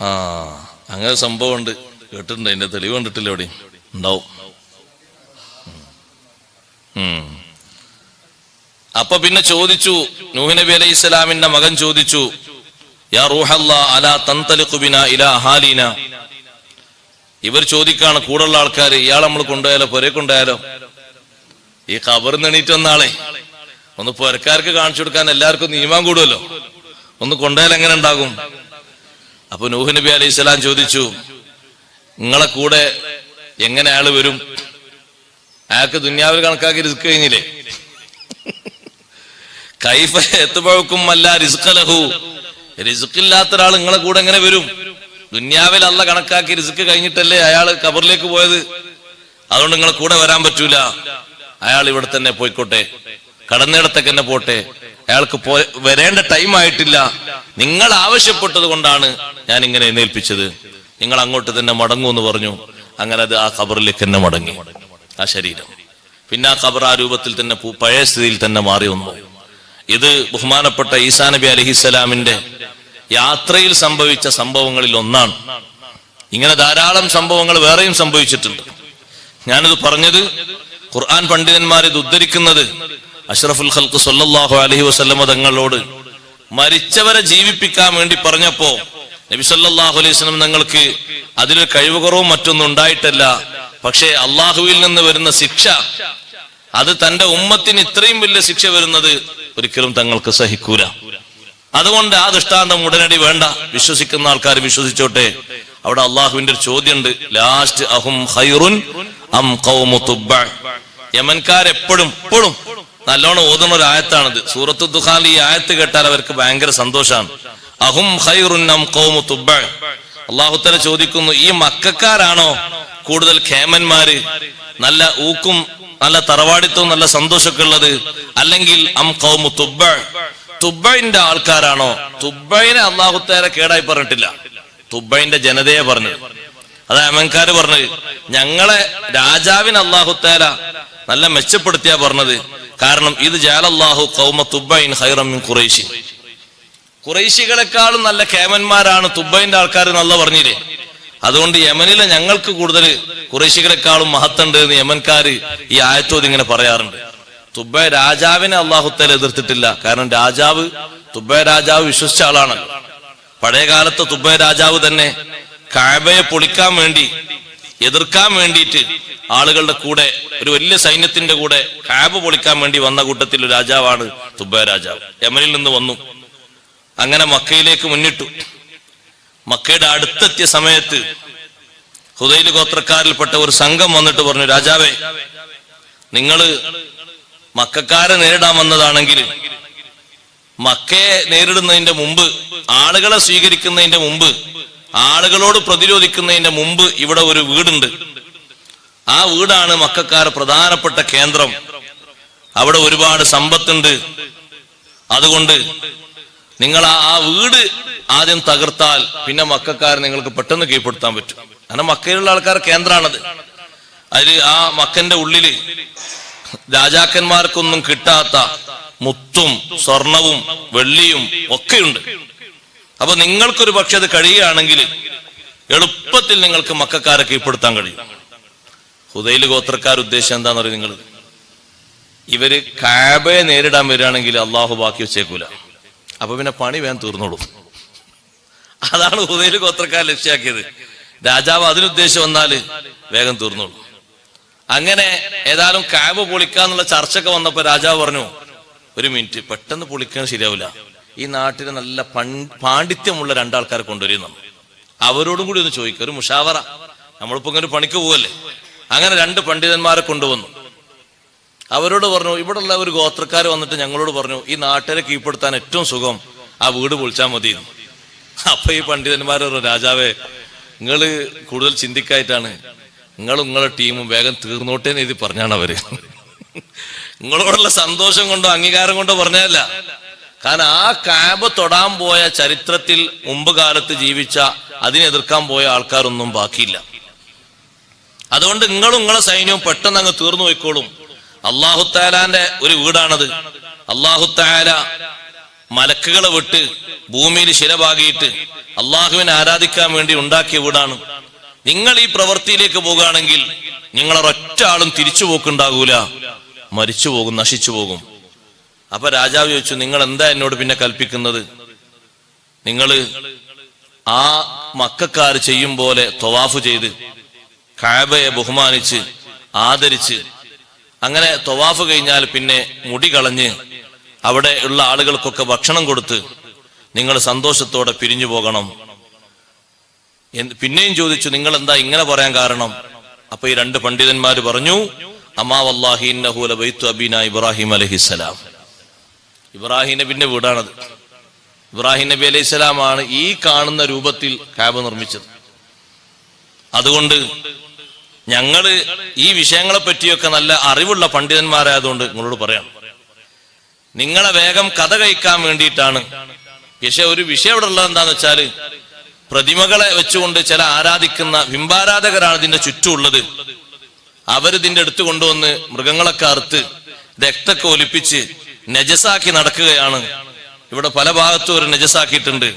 Speaker 1: ആ അങ്ങനെ സംഭവം ഉണ്ട്, കേട്ടിട്ടുണ്ട്. അതിന്റെ തെളിവ് കണ്ടിട്ടില്ല, എവിടെ ഉണ്ടാവും. അപ്പൊ പിന്നെ ചോദിച്ചു, നൂഹ് നബി അലൈഹി ഇസ്ലാമിന്റെ മകൻ ചോദിച്ചു, യാ റൂഹല്ലാ അലാ തൻതലിഖു ബിനാ ഇലാ അഹാലിന. ഇവർ ചോദിക്കാണ്, കൂടുള്ള ആൾക്കാർ, ഇയാൾ നമ്മൾ കൊണ്ടുപോയാലോ, പൊരെ കൊണ്ടുപോയാലോ? ഈ ഖബറിന്ന് എണീറ്റ് വന്ന ആളെ ഒന്ന് പൊരക്കാർക്ക് കാണിച്ചു കൊടുക്കാൻ എല്ലാവർക്കും നീമാൻ കൂടുമല്ലോ, ഒന്ന് കൊണ്ടുപോയാൽ എങ്ങനെ ഉണ്ടാകും? അപ്പൊ നൂഹ് നബി അലൈഹി ഇസ്ലാം ചോദിച്ചു, നിങ്ങളെ കൂടെ എങ്ങനെ അയാൾ വരും? അയാൾക്ക് ദുന്യാവിൽ കണക്കാക്കി റിസ്ക് കഴിഞ്ഞില്ലേ? കൈഫ എത്തുമ്പോഴേക്കും അല്ല റിസ്ഖലഹു, റിസ്ക്കില്ലാത്ത ഒരാൾ നിങ്ങളെ കൂടെ എങ്ങനെ വരും? ദുന്യാവിൽ അല്ല കണക്കാക്കി റിസ്ക് കഴിഞ്ഞിട്ടല്ലേ അയാൾ ഖബറിലേക്ക് പോയത്. അതുകൊണ്ട് നിങ്ങളെ കൂടെ വരാൻ പറ്റൂല. അയാൾ ഇവിടെ തന്നെ പോയിക്കോട്ടെ, കടന്നിടത്തേക്ക് തന്നെ പോട്ടെ, അയാൾക്ക് വരേണ്ട ടൈം ആയിട്ടില്ല. നിങ്ങൾ ആവശ്യപ്പെട്ടത് കൊണ്ടാണ് ഞാൻ ഇങ്ങനെ എഴുന്നേൽപ്പിച്ചത്. നിങ്ങൾ അങ്ങോട്ട് തന്നെ മടങ്ങൂ എന്ന് പറഞ്ഞു. അങ്ങനെ അത് ആ ഖബറിലേക്ക് തന്നെ മടങ്ങി, ആ ശരീരം. പിന്നെ ആ ഖബർ ആ രൂപത്തിൽ തന്നെ പഴയ സ്ഥിതിയിൽ തന്നെ മാറി വന്നു. ഇത് ബഹുമാനപ്പെട്ട ഈസാ നബി അലൈഹിസ്സലാമിന്റെ യാത്രയിൽ സംഭവിച്ച സംഭവങ്ങളിൽ ഒന്നാണ്. ഇങ്ങനെ ധാരാളം സംഭവങ്ങൾ വേറെയും സംഭവിച്ചിട്ടുണ്ട്. ഞാനിത് പറഞ്ഞത് ഖുർആൻ പണ്ഡിതന്മാർ ഇത് ഉദ്ധരിക്കുന്നത് അഷ്റഫുൽ ഖൽഖ് സ്വല്ലല്ലാഹു അലൈഹി വസല്ലമ തങ്ങളോട് മരിച്ചവരെ ജീവിപ്പിക്കാൻ വേണ്ടി പറഞ്ഞപ്പോ നബി സല്ലല്ലാഹു അലൈഹി വസല്ലം തങ്ങൾക്ക് അതിലൊരു കഴിവുകുറവും മറ്റൊന്നും ഉണ്ടായിട്ടല്ല. പക്ഷേ അള്ളാഹുവിൽ നിന്ന് വരുന്ന ശിക്ഷ, അത് തന്റെ ഉമ്മത്തിന് ഇത്രയും വലിയ ശിക്ഷ വരുന്നത് ഒരിക്കലും തങ്ങൾക്ക് സഹിക്കൂല. അതുകൊണ്ട് ആ ദൃഷ്ടാന്തം ഉടനടി വേണ്ട, വിശ്വസിക്കുന്ന ആൾക്കാർ വിശ്വസിച്ചോട്ടെ. അവിടെ അള്ളാഹുവിന്റെ ഒരു ചോദ്യമുണ്ട്, ലാസ്റ്റ് അഹും ഖൈറുൻ അം ഖൗമു തുബ്ബ. യമൻകാരെപ്പോഴും എപ്പോഴും നല്ലോണം ഓതുന്ന ഒരു ആയത്താണിത്. സൂറത്തു ദുഖാനിൽ ഈ ആയത്ത് കേട്ടാൽ അവർക്ക് ഭയങ്കര സന്തോഷമാണ്. അഹും ഖൈറുൻ അം ഖൗമു തുബ്ബ. അള്ളാഹു തആല ചോദിക്കുന്നു, ഈ മക്കക്കാരാണോ കൂടുതൽ ഖേമന്മാര്, നല്ല ഊക്കും നല്ല തറവാടിത്തവും നല്ല സന്തോഷമൊക്കെ ഉള്ളത്, അല്ലെങ്കിൽ അം ഖൗമു തുബ്ബ, തുബ്ബയിന്റെ ആൾക്കാരാണോ? തുബ്ബയിനെ അള്ളാഹു തആല കേടായി പറഞ്ഞിട്ടില്ല, തുബ്ബയിന്റെ ജനതയെ പറഞ്ഞത്. അത് യമൻകാര് പറഞ്ഞത്. ഞങ്ങളെ രാജാവിന് അള്ളാഹു തആല നല്ല മെച്ചപ്പെടുത്തിയാ പറഞ്ഞത്. കാരണം ഇത് ജഅലല്ലാഹു ഖൗമ തുബ്ബയിൻ ഖൈറൻ മിൻ ഖുറൈശി, ഖുറൈശികളെക്കാളും നല്ല കേമന്മാരാണ് തുബ്ബയിന്റെ ആൾക്കാർ നല്ല പറഞ്ഞില്ലേ. അതുകൊണ്ട് യമനിലെ ഞങ്ങൾക്ക് കൂടുതൽ ഖുറൈശികളെക്കാളും മഹത്തുണ്ട് എന്ന് യമൻകാര് ഈ ആയത്തോട് ഇങ്ങനെ പറയാറുണ്ട്. തുബ്ബ രാജാവിനെ അള്ളാഹു തആല എതിർത്തിട്ടില്ല. കാരണം തുബ്ബ രാജാവ് വിശ്വസിച്ച ആളാണ്. പഴയ കാലത്ത് തുബ്ബ രാജാവ് തന്നെ കഅബയെ പൊളിക്കാൻ വേണ്ടി, എതിർക്കാൻ വേണ്ടിയിട്ട് ആളുകളുടെ കൂടെ, ഒരു വലിയ സൈന്യത്തിന്റെ കൂടെ കഅബ പൊളിക്കാൻ വേണ്ടി വന്ന കൂട്ടത്തിൽ ഒരു രാജാവാണ് തുബ്ബ രാജാവ്. യമനിൽ നിന്ന് വന്നു, അങ്ങനെ മക്കയിലേക്ക് മുന്നിട്ടു. മക്കയുടെ അടുത്തെത്തിയ സമയത്ത് ഹുദൈൽ ഗോത്രക്കാരിൽപ്പെട്ട ഒരു സംഘം വന്നിട്ട് പറഞ്ഞു, രാജാവേ, നിങ്ങള് മക്കക്കാരെ നേരിടാൻ വന്നതാണെങ്കിൽ മക്കയെ നേരിടുന്നതിന്റെ മുമ്പ്, ആളുകളെ സ്വീകരിക്കുന്നതിന്റെ മുമ്പ്, ആളുകളോട് പ്രതിരോധിക്കുന്നതിന്റെ മുമ്പ് ഇവിടെ ഒരു വീടുണ്ട്. ആ വീടാണ് മക്കക്കാരുടെ പ്രധാനപ്പെട്ട കേന്ദ്രം. അവിടെ ഒരുപാട് സമ്പത്തുണ്ട്. അതുകൊണ്ട് നിങ്ങൾ ആ വീട് ആദ്യം തകർത്താൽ പിന്നെ മക്കക്കാരെ നിങ്ങൾക്ക് പെട്ടെന്ന് കീഴ്പ്പെടുത്താൻ പറ്റും. കാരണം മക്കയിലുള്ള ആൾക്കാർ കേന്ദ്രമാണത്. അതിൽ ആ മക്കന്റെ ഉള്ളില് രാജാക്കന്മാർക്കൊന്നും കിട്ടാത്ത മുത്തും സ്വർണവും വെള്ളിയും ഒക്കെയുണ്ട്. അപ്പൊ നിങ്ങൾക്കൊരു പക്ഷെ അത് കഴിയുകയാണെങ്കിൽ എളുപ്പത്തിൽ നിങ്ങൾക്ക് മക്കക്കാരെ കീഴ്പ്പെടുത്താൻ കഴിയും. ഹുദൈൽ ഗോത്രക്കാർ ഉദ്ദേശം എന്താന്ന് പറയും, നിങ്ങൾ ഇവര് കഅബയെ നേരിടാൻ വരികയാണെങ്കിൽ അള്ളാഹു ബാക്കി വെച്ചേക്കൂല, അപ്പൊ പിന്നെ പണി വേഗം തീർന്നോളൂ. അതാണ് ഹുദൈൽ ഗോത്രക്കാർ ലക്ഷ്യാക്കിയത്. രാജാവ് അതിനുദ്ദേശം വന്നാല് വേഗം തീർന്നോളൂ. അങ്ങനെ ഏതായാലും കഅബ പൊളിക്കാന്നുള്ള ചർച്ചയൊക്കെ വന്നപ്പോ രാജാവ് പറഞ്ഞു, ഒരു മിനിറ്റ്, പെട്ടെന്ന് പൊളിക്കാൻ ശരിയാവില്ല. ഈ നാട്ടിലെ നല്ല പാണ്ഡിത്യമുള്ള രണ്ടാൾക്കാരെ കൊണ്ടുവരുന്നു, അവരോടും കൂടി ഒന്ന് ചോദിക്കുക, ഒരു മുഷാവറ. നമ്മളിപ്പോ ഇങ്ങനെ പണിക്ക് പോവല്ലേ. അങ്ങനെ 2 പണ്ഡിതന്മാരെ കൊണ്ടുവന്നു. അവരോട് പറഞ്ഞു, ഇവിടെയുള്ള ഒരു ഗോത്രക്കാർ വന്നിട്ട് ഞങ്ങളോട് പറഞ്ഞു, ഈ നാട്ടിലെ കീഴ്പ്പെടുത്താൻ ഏറ്റവും സുഖം ആ വീട് പൊളിച്ചാൽ മതി. അപ്പൊ ഈ പണ്ഡിതന്മാർ പറഞ്ഞു, രാജാവേ നിങ്ങള് കൂടുതൽ ചിന്തിക്കായിട്ടാണ്, നിങ്ങളും നിങ്ങളെ ടീമും വേഗം തീർന്നോട്ടേന്ന് എഴുതി പറഞ്ഞാണ് അവര്. നിങ്ങളോടുള്ള സന്തോഷം കൊണ്ടോ അംഗീകാരം കൊണ്ടോ പറഞ്ഞതല്ല. കാരണം ആ കാബ തൊടാൻ പോയ ചരിത്രത്തിൽ മുമ്പ് കാലത്ത് ജീവിച്ച, അതിനെ എതിർക്കാൻ പോയ ആൾക്കാരൊന്നും ബാക്കിയില്ല. അതുകൊണ്ട് നിങ്ങളും നിങ്ങളെ സൈന്യവും പെട്ടെന്ന് അങ്ങ് തീർന്നു പോയിക്കോളും. അല്ലാഹു തആലാന്റെ ഒരു വീടാണത്. അല്ലാഹു തആല മലക്കുകളെ വിട്ട് ഭൂമിയിൽ ശിലഭാഗിയിട്ട് അള്ളാഹുവിനെ ആരാധിക്കാൻ വേണ്ടി ഉണ്ടാക്കിയ വീടാണ്. നിങ്ങൾ ഈ പ്രവൃത്തിയിലേക്ക് പോകുകയാണെങ്കിൽ നിങ്ങളൊരൊറ്റ ആളും തിരിച്ചു പോക്കുണ്ടാകൂല, മരിച്ചു പോകും, നശിച്ചു പോകും. അപ്പൊ രാജാവ് ചോദിച്ചു, നിങ്ങൾ എന്താ എന്നോട് പിന്നെ കൽപ്പിക്കുന്നത്? നിങ്ങള് ആ മക്കക്കാർ ചെയ്യും പോലെ ത്വവാഫ് ചെയ്ത് കഅബയെ ബഹുമാനിച്ച് ആദരിച്ച്, അങ്ങനെ ത്വവാഫ് കഴിഞ്ഞാൽ പിന്നെ മുടി കളഞ്ഞ് അവിടെ ഉള്ള ആളുകൾക്കൊക്കെ ഭക്ഷണം കൊടുത്ത് നിങ്ങൾ സന്തോഷത്തോടെ പിരിഞ്ഞു പോകണം. പിന്നെയും ചോദിച്ചു, നിങ്ങൾ എന്താ ഇങ്ങനെ പറയാൻ കാരണം? അപ്പൊ ഈ രണ്ട് പണ്ഡിതന്മാര് പറഞ്ഞു, അമാ വല്ലാഹി ഇന്നഹു ലബൈതു അബീന ഇബ്രാഹിം അലൈഹിസ്സലാം. ഇബ്രാഹിം നബിന്റെ വീടാണത്. ഇബ്രാഹിം നബി അലൈഹിസ്സലാമാണ് ഈ കാണുന്ന രൂപത്തിൽ കഅബ നിർമ്മിച്ചത്. അതുകൊണ്ട് ഞങ്ങള് ഈ വിഷയങ്ങളെ പറ്റിയൊക്കെ നല്ല അറിവുള്ള പണ്ഡിതന്മാരായതുകൊണ്ട് നിങ്ങളോട് പറയാം, നിങ്ങളെ വേഗം കഥ കഴിക്കാൻ വേണ്ടിയിട്ടാണ്. പക്ഷെ ഒരു വിഷയം ഇവിടെ ഉള്ളത് എന്താന്ന് വെച്ചാല്, പ്രതിമകളെ വെച്ചുകൊണ്ട് ചില ആരാധിക്കുന്ന ബിംബാരാധകരാണ് ഇതിന്റെ ചുറ്റുമുള്ളത്. അവരിതിന്റെ അടുത്ത് കൊണ്ടുവന്ന് മൃഗങ്ങളൊക്കെ അറുത്ത് രക്തമൊക്കെ ഒലിപ്പിച്ച് നജസാക്കി നടക്കുകയാണ്. ഇവിടെ പല ഭാഗത്തും ഒരു നജസാക്കിയിട്ടുണ്ട്.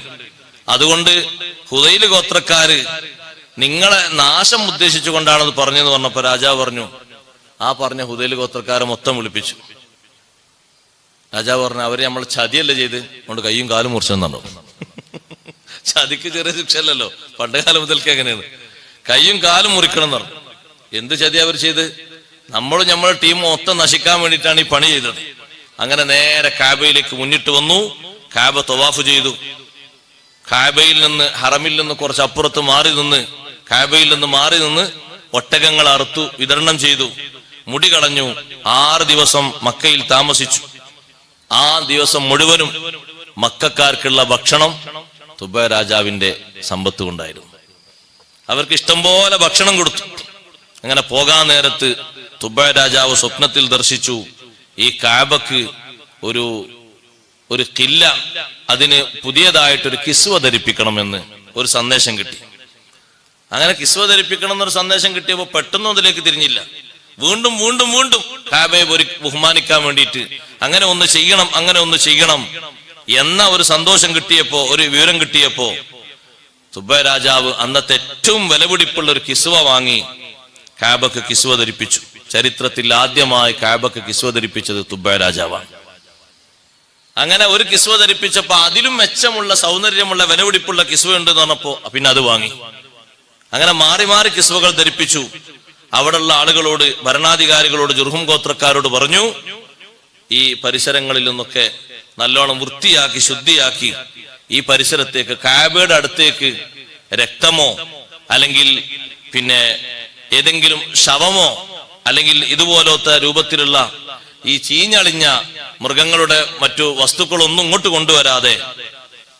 Speaker 1: അതുകൊണ്ട് ഹുദൈല് ഗോത്രക്കാര് നിങ്ങളെ നാശം ഉദ്ദേശിച്ചു കൊണ്ടാണത് പറഞ്ഞെന്ന് പറഞ്ഞപ്പോ രാജാവ് പറഞ്ഞു, ആ പറഞ്ഞ ഹുദൈല് ഗോത്രക്കാരെ മൊത്തം വിളിപ്പിച്ചു. രാജാവ് പറഞ്ഞു, അവര് നമ്മൾ ചതിയല്ലേ ചെയ്ത്, കൊണ്ട് കയ്യും കാലും മുറിച്ചെന്നുണ്ടോ? ചതിക്ക് ചെറിയ ശിക്ഷ അല്ലല്ലോ, പണ്ടുകാലം മുതൽക്ക് എങ്ങനെയാണ് കയ്യും കാലും മുറിക്കണം എന്ന് പറഞ്ഞു. എന്ത് ചതി അവർ ചെയ്ത്? നമ്മളെ ടീം മൊത്തം നശിക്കാൻ വേണ്ടിയിട്ടാണ് ഈ പണി ചെയ്തത്. അങ്ങനെ നേരെ കഅബയിലേക്ക് മുന്നിട്ട് വന്നു. കഅബ തവാഫ് ചെയ്തു. കഅബയിൽ നിന്ന്, ഹറമിൽ നിന്ന് കുറച്ച് അപ്പുറത്ത് മാറി നിന്ന്, കഅബയിൽ നിന്ന് മാറി നിന്ന് ഒട്ടകങ്ങൾ അറുത്തു വിതരണം ചെയ്തു. മുടി കളഞ്ഞു. 6 ദിവസം മക്കയിൽ താമസിച്ചു. ആ ദിവസം മുഴുവനും മക്കക്കാർക്കുള്ള ഭക്ഷണം തുബൈ രാജാവിന്റെ സമ്പത്ത് കൊണ്ടായിരുന്നു. അവർക്ക് ഇഷ്ടം പോലെ ഭക്ഷണം കൊടുത്തു. അങ്ങനെ പോകാൻ നേരത്ത് തുബൈ രാജാവ് സ്വപ്നത്തിൽ ദർശിച്ചു, ഈ കഅബക്ക് ഒരു കില്ല, അതിന് പുതിയതായിട്ടൊരു കിസ്വ ധരിപ്പിക്കണമെന്ന് ഒരു സന്ദേശം കിട്ടി. അങ്ങനെ കിസ്വ ധരിപ്പിക്കണം എന്നൊരു സന്ദേശം കിട്ടിയപ്പോൾ പെട്ടെന്ന് അതിലേക്ക് തിരിഞ്ഞില്ല. വീണ്ടും വീണ്ടും വീണ്ടും കഅബയെ ബഹുമാനിക്കാൻ വേണ്ടിയിട്ട് അങ്ങനെ ഒന്ന് ചെയ്യണം എന്ന ഒരു സന്തോഷം കിട്ടിയപ്പോ, ഒരു വിവരം കിട്ടിയപ്പോ തുബൈ രാജാവ് അന്നത്തെ ഏറ്റവും വിലപിടിപ്പുള്ള ഒരു കിസ്വ വാങ്ങി കഅബക്ക് കിസ്വ ധരിപ്പിച്ചു. ചരിത്രത്തിൽ ആദ്യമായി കഅബക്ക് കിസ്വ ധരിപ്പിച്ചത് തുബൈ രാജാവാണ്. അങ്ങനെ ഒരു കിസ്വ ധരിപ്പിച്ചപ്പോ അതിലും മെച്ചമുള്ള, സൗന്ദര്യമുള്ള, വിലപിടിപ്പുള്ള കിസ്വ ഉണ്ട് എന്ന് പറഞ്ഞപ്പോ പിന്നെ അത് വാങ്ങി. അങ്ങനെ മാറി മാറി കിസ്വകൾ ധരിപ്പിച്ചു. അവിടെയുള്ള ആളുകളോട്, ഭരണാധികാരികളോട്, ജുർഹും ഗോത്രക്കാരോട് പറഞ്ഞു, ഈ പരിസരങ്ങളിൽ നിന്നൊക്കെ നല്ലോണം വൃത്തിയാക്കി ശുദ്ധിയാക്കി ഈ പരിസരത്തേക്ക്, കഅബയുടെ അടുത്തേക്ക് രക്തമോ അല്ലെങ്കിൽ പിന്നെ ഏതെങ്കിലും ശവമോ അല്ലെങ്കിൽ ഇതുപോലത്തെ രൂപത്തിലുള്ള ഈ ചീഞ്ഞളിഞ്ഞ മൃഗങ്ങളുടെ മറ്റു വസ്തുക്കളൊന്നും ഇങ്ങോട്ട് കൊണ്ടുവരാതെ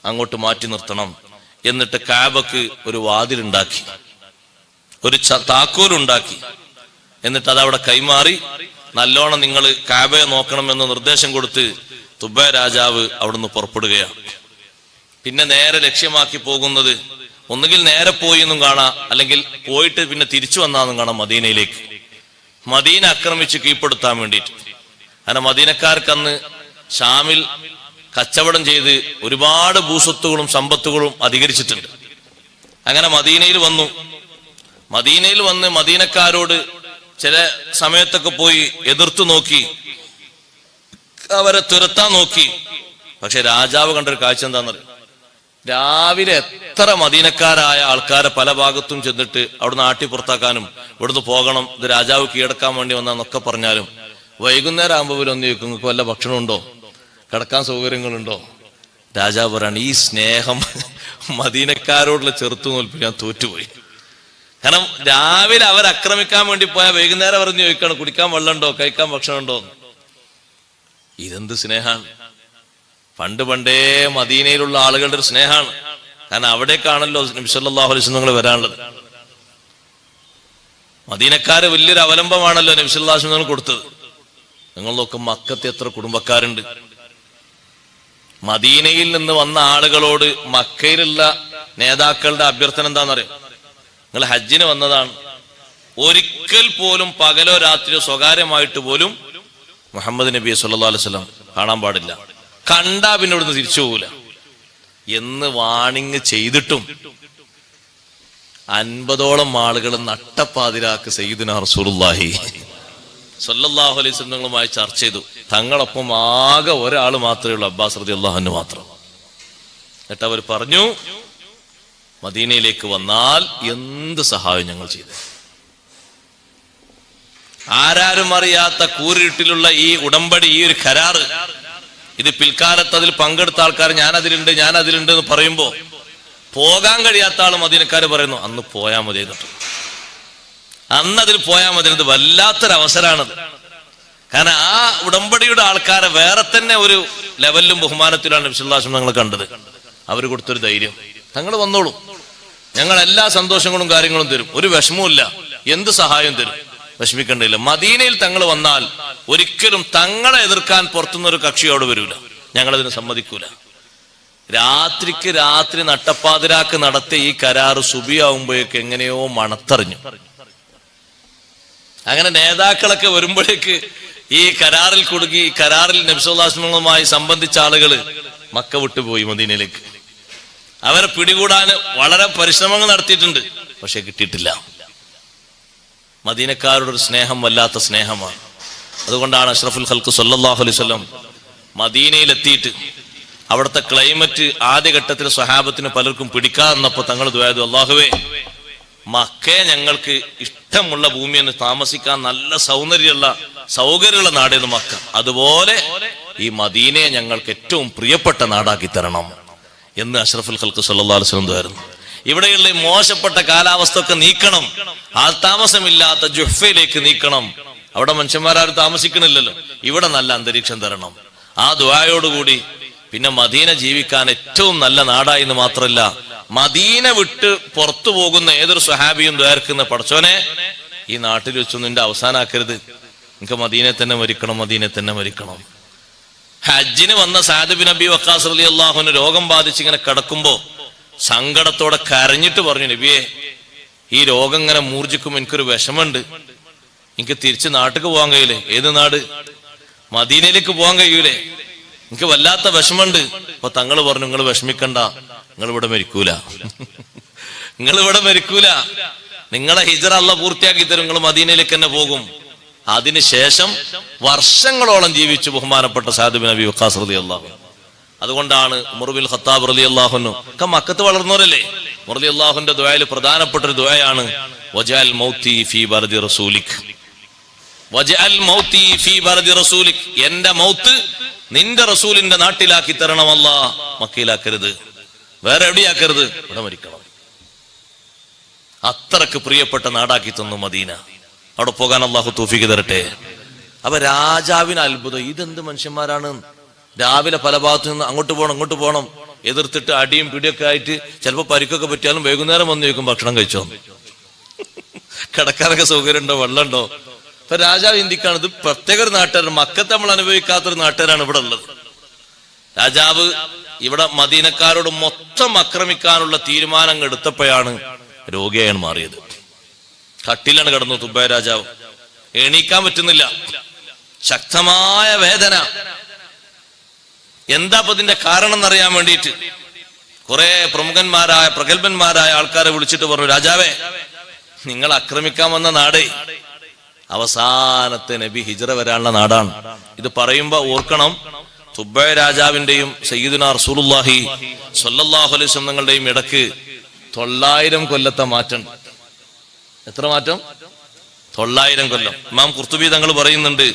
Speaker 1: അങ്ങോട്ട് മാറ്റി നിർത്തണം. എന്നിട്ട് കഅബക്ക് ഒരു വാതിലുണ്ടാക്കി, ഒരു താക്കോലുണ്ടാക്കി. എന്നിട്ട് അതവിടെ കൈമാറി, നല്ലോണം നിങ്ങൾ കഅബയെ നോക്കണമെന്ന് നിർദ്ദേശം കൊടുത്ത് തുബൈ രാജാവ് അവിടുന്ന് പുറപ്പെടുകയാണ്. പിന്നെ നേരെ ലക്ഷ്യമാക്കി പോകുന്നത്, ഒന്നുകിൽ നേരെ പോയി എന്നും കാണാം, അല്ലെങ്കിൽ പോയിട്ട് പിന്നെ തിരിച്ചു വന്നാന്നും കാണാം മദീനയിലേക്ക്. മദീന ആക്രമിച്ച് കീഴ്പ്പെടുത്താൻ വേണ്ടിയിട്ട്. അങ്ങനെ മദീനക്കാർക്ക് അന്ന് ഷാമിൽ കച്ചവടം ചെയ്ത് ഒരുപാട് ഭൂസ്വത്തുകളും സമ്പത്തുകളും അധികരിച്ചിട്ടുണ്ട്. അങ്ങനെ മദീനയിൽ വന്ന് മദീനക്കാരോട് ചില സമയത്തൊക്കെ പോയി എതിർത്തു നോക്കി, അവരെ തുരത്താൻ നോക്കി. പക്ഷെ രാജാവ് കണ്ടൊരു കാഴ്ച എന്താണെന്നറിയാം? രാവിലെ എത്ര മദീനക്കാരായ ആൾക്കാരെ പല ഭാഗത്തും ചെന്നിട്ട് അവിടുന്ന് ആട്ടി പുറത്താക്കാനും ഇവിടുന്ന് പോകണം, ഇത് രാജാവ് കീഴടക്കാൻ വേണ്ടി വന്നാന്നൊക്കെ പറഞ്ഞാലും വൈകുന്നേരം ആകുമ്പോൾ ഒന്ന് ചോദിക്കും, നിങ്ങൾക്ക് വല്ല ഭക്ഷണമുണ്ടോ, കിടക്കാൻ സൗകര്യങ്ങളുണ്ടോ? രാജാവ് പറയാണ്, ഈ സ്നേഹം മദീനക്കാരോടുള്ള ചെറുത്തു നോൽപ്പ് ഞാൻ തോറ്റുപോയി. കാരണം രാവിലെ അവർ ആക്രമിക്കാൻ വേണ്ടി പോയാൽ വൈകുന്നേരം പറഞ്ഞ് ചോദിക്കണം, കുടിക്കാൻ വെള്ളമുണ്ടോ, കഴിക്കാൻ ഭക്ഷണമുണ്ടോ? ഇതെന്ത് സ്നേഹാണ്! പണ്ടേ മദീനയിലുള്ള ആളുകളുടെ ഒരു സ്നേഹാണ്. കാരണം അവിടേക്കാണല്ലോ നബി സല്ലല്ലാഹു അലൈഹി വസല്ലം വരാനുള്ളത്. മദീനക്കാര് വലിയൊരു അവലംബമാണല്ലോ നബി സല്ലല്ലാഹു അലൈഹി വസല്ലം കൊടുത്തത്. നിങ്ങൾ നോക്കും മക്കത്ത് എത്ര കുടുംബക്കാരുണ്ട്. മദീനയിൽ നിന്ന് വന്ന ആളുകളോട് മക്കയിലുള്ള നേതാക്കളുടെ അഭ്യർത്ഥന എന്താണെന്നറിയോ? നിങ്ങൾ ഹജ്ജിന് വന്നതാണ്, ഒരിക്കൽ പോലും പകലോ രാത്രിയോ സ്വകാര്യമായിട്ട് പോലും മുഹമ്മദ് നബി സല്ലല്ലാഹു അലൈഹി വസല്ലം കാണാൻ പാടില്ല, കണ്ടാ പിന്നെ ഇവിടുന്ന് തിരിച്ചു പോകൂല എന്ന് വാണിങ് ചെയ്തിട്ടും 50ഓളം ആളുകൾ നട്ടപ്പാതിരാക്ക് സയ്യിദുനാ റസൂലുള്ളാഹി സല്ലല്ലാഹു അലൈഹി വസല്ലമയുമായി ചർച്ച ചെയ്തു. തങ്ങളൊപ്പം ആകെ ഒരാൾ മാത്രമേ ഉള്ളൂ, അബ്ബാസ് റളിയല്ലാഹു അൻഹു മാത്രം. എന്നിട്ട് അവർ പറഞ്ഞു, മദീനയിലേക്ക് വന്നാൽ എന്ത് സഹായം ഞങ്ങൾ ചെയ്തു. ആരാരും അറിയാത്ത കൂരിട്ടിലുള്ള ഈ ഉടമ്പടി, ഈ ഒരു കരാറ്, ഇത് പിൽക്കാലത്ത് അതിൽ പങ്കെടുത്ത ആൾക്കാർ ഞാനതിലുണ്ട് എന്ന് പറയുമ്പോ പോകാൻ കഴിയാത്ത ആൾ മദീനക്കാര് പറയുന്നു അന്ന് പോയാൽ മതി എന്നിട്ട്, അന്ന് അതിൽ പോയാൽ മതി. ഇത് വല്ലാത്തൊരവസരമാണത്. കാരണം ആ ഉടമ്പടിയുടെ ആൾക്കാരെ വേറെ തന്നെ ഒരു ലെവലിലും ബഹുമാനത്തിലാണ് നബി സല്ലല്ലാഹു അലൈഹി വസല്ലം ഞങ്ങൾ കണ്ടത്. അവർ കൊടുത്തൊരു ധൈര്യം, തങ്ങൾ വന്നോളൂ, ഞങ്ങൾ എല്ലാ സന്തോഷങ്ങളും കാര്യങ്ങളും തരും, ഒരു വിഷമവും ഇല്ല, എന്ത് സഹായം തരും, വിഷമിക്കണ്ടില്ല. മദീനയിൽ തങ്ങൾ വന്നാൽ ഒരിക്കലും തങ്ങളെ എതിർക്കാൻ പുറത്തുനിന്നൊരു കക്ഷിയോട് വരൂല, ഞങ്ങളതിന് സമ്മതിക്കൂല. രാത്രിക്ക് രാത്രി നട്ടപ്പാതിരാക്ക് നടത്തിയ ഈ കരാറ് സുബിയാവുമ്പോഴേക്ക് എങ്ങനെയോ മണത്തറിഞ്ഞു. അങ്ങനെ നേതാക്കളൊക്കെ വരുമ്പോഴേക്ക് ഈ കരാറിൽ കുടുങ്ങി, കരാറിൽ നബി സല്ലല്ലാഹു അലൈഹി വസല്ലമയുമായി സംബന്ധിച്ച ആളുകള് മക്ക വിട്ടുപോയി മദീനയിലേക്ക്. അവരെ പിടികൂടാൻ വളരെ പരിശ്രമങ്ങൾ നടത്തിയിട്ടുണ്ട്, പക്ഷെ കിട്ടിയിട്ടില്ല. മദീനക്കാരുടെ ഒരു സ്നേഹം വല്ലാത്ത സ്നേഹമാണ്. അതുകൊണ്ടാണ് അഷ്റഫുൽ ഖൽഖ് സല്ലല്ലാഹു അലൈഹി വസല്ലം മദീനയിലെത്തിയിട്ട് അവിടുത്തെ ക്ലൈമറ്റ് ആദ്യഘട്ടത്തിൽ സ്വഹാബത്തിന് പലർക്കും പിടിക്കാതെന്നപ്പോൾ തങ്ങൾ ദുആ ചെയ്തു, അല്ലാഹുവേ മക്കയെ ഞങ്ങൾക്ക് ഇഷ്ടമുള്ള ഭൂമിയെന്ന് താമസിക്കാൻ നല്ല സൗകര്യമുള്ള നാടേന്ന് മക്ക, അതുപോലെ ഈ മദീനയെ ഞങ്ങൾക്ക് ഏറ്റവും പ്രിയപ്പെട്ട നാടാക്കി തരണം എന്ന് അഷ്റഫുൽ ഖൽഖ് സല്ലല്ലാഹു അലൈഹി വസല്ലം ദുആയിരുന്നു. ഇവിടെയുള്ള മോശപ്പെട്ട കാലാവസ്ഥ ഒക്കെ നീക്കണം, ആൾതാമസമില്ലാത്ത ജുഹ്ഫയിലേക്ക് നീക്കണം. അവിടെ മനുഷ്യന്മാരും താമസിക്കണില്ലല്ലോ, ഇവിടെ നല്ല അന്തരീക്ഷം തരണം. ആ ദുആയോടുകൂടി പിന്നെ മദീന ജീവിക്കാൻ ഏറ്റവും നല്ല നാടായി എന്ന് മാത്രമല്ല, മദീന വിട്ട് പുറത്തു പോകുന്ന ഏതൊരു സ്വഹാബിയും ദ്വാർക്കുന്ന, പടച്ചോനെ ഈ നാട്ടിൽ വെച്ചൊന്നും നിന്റെ അവസാനാക്കരുത്, എനിക്ക് മദീനെ തന്നെ മരിക്കണം. ഹജ്ജിന് വന്ന സഅദ് ബിൻ അബി വഖാസ് റളിയല്ലാഹു അൻഹു രോഗം ബാധിച്ച് ഇങ്ങനെ കിടക്കുമ്പോ സങ്കടത്തോടെ കരഞ്ഞിട്ട് പറഞ്ഞു, നബിയെ ഈ രോഗം ഇങ്ങനെ മൂർജിക്കുമ്പോ എനിക്കൊരു വിഷമുണ്ട്, എനിക്ക് തിരിച്ച് നാട്ടിലേക്ക് പോകാൻ കഴിയൂലേ? ഏത് നാട്? മദീനയിലേക്ക് പോകാൻ കഴിയൂലേ? എനിക്ക് വല്ലാത്ത വിഷമുണ്ട്. അപ്പൊ തങ്ങൾ പറഞ്ഞു, നിങ്ങൾ വിഷമിക്കണ്ട, നിങ്ങളിവിടെ മരിക്കൂല, നിങ്ങളെ ഹിജ്റ അല്ലാഹ് പൂർത്തിയാക്കി തരും, നിങ്ങൾ മദീനയിലേക്ക് തന്നെ പോകും. അതിനുശേഷം വർഷങ്ങളോളം ജീവിച്ചു ബഹുമാനപ്പെട്ട സഅദ് ബിൻ അബി വഖാസ് റളിയല്ലാഹു അൻഹു. അതുകൊണ്ടാണ് ഉമർ ബിൻ ഖത്താബ് റളിയല്ലാഹു അൻഹു ഒക്കെ മക്കത്ത് വളർന്നവരല്ലേ. ഉമർ റളിയല്ലാഹുവിന്റെ ദുആയിൽ പ്രധാനപ്പെട്ട ഒരു ദുആയാണ് വജഅൽ മൗതി ഫീ ബർദി റസൂലിക്, വജഅൽ മൗതി ഫീ ബർദി റസൂലിക്, എന്റെ മൗത്ത് നിന്റെ റസൂലിന്റെ നാട്ടിലാക്കി തരണം അല്ലാഹ്, മക്കയിലാക്കരുത്, വേറെ എവിടെയാക്കരുത്, ഇവിടെ മരിക്കണം. അത്രക്ക് പ്രിയപ്പെട്ട നാടാക്കി തന്നു മദീന. അവിടെ പോകാൻ അല്ലാഹു തൗഫീഖ് തരട്ടെ. അപ്പൊ രാജാവിന് അത്ഭുതം, ഇതെന്ത് മനുഷ്യന്മാരാണ്, രാവിലെ പല ഭാഗത്തു നിന്ന് അങ്ങോട്ട് പോകണം എതിർത്തിട്ട് അടിയും പിടിയൊക്കെ ആയിട്ട് ചിലപ്പോൾ പരിക്കൊക്കെ പറ്റിയാലും വൈകുന്നേരം വന്ന് ചോദിക്കും ഭക്ഷണം കഴിച്ചോ, കിടക്കാനൊക്കെ സൗകര്യം ഉണ്ടോ, വെള്ളമുണ്ടോ. ഇപ്പൊ രാജാവ് ചിന്തിക്കാണ്, ഇത് പ്രത്യേക ഒരു നാട്ടുകാരൻ, മക്കത്ത് നമ്മൾ അനുഭവിക്കാത്തൊരു നാട്ടുകാരാണ് ഇവിടെ ഉള്ളത്. രാജാവ് ഇവിടെ മദീനക്കാരോട് മൊത്തം ആക്രമിക്കാനുള്ള തീരുമാനം എടുത്തപ്പോഴാണ് രോഗിയായാണ് മാറിയത്. കട്ടിലാണ് കിടന്നു തുബൈ രാജാവ്, എണീക്കാൻ പറ്റുന്നില്ല, ശക്തമായ വേദന. എന്താ ഇതിന്റെ കാരണം എന്നറിയാൻ വേണ്ടിയിട്ട് കുറെ പ്രഗത്ഭന്മാരായ ആൾക്കാരെ വിളിച്ചിട്ട് പറഞ്ഞു, രാജാവേ നിങ്ങൾ ആക്രമിക്കാൻ വന്ന നാട് അവസാനത്തെ നബി ഹിജ്റ വരാനുള്ള നാടാണ്. ഇത് പറയുമ്പോ ഓർക്കണം, തുബൈ രാജാവിന്റെയും സയ്യിദുനാ റസൂലുള്ളാഹി സ്വല്ലല്ലാഹു അലൈഹി വസല്ലം തങ്ങളുടെയും ഇടക്ക് 900 കൊല്ലത്തെ മാറ്റം. എത്ര മാറ്റം? 900 കൊല്ലം. ഇമാം ഖുർത്തുബി തങ്ങൾ പറയുന്നുണ്ട്,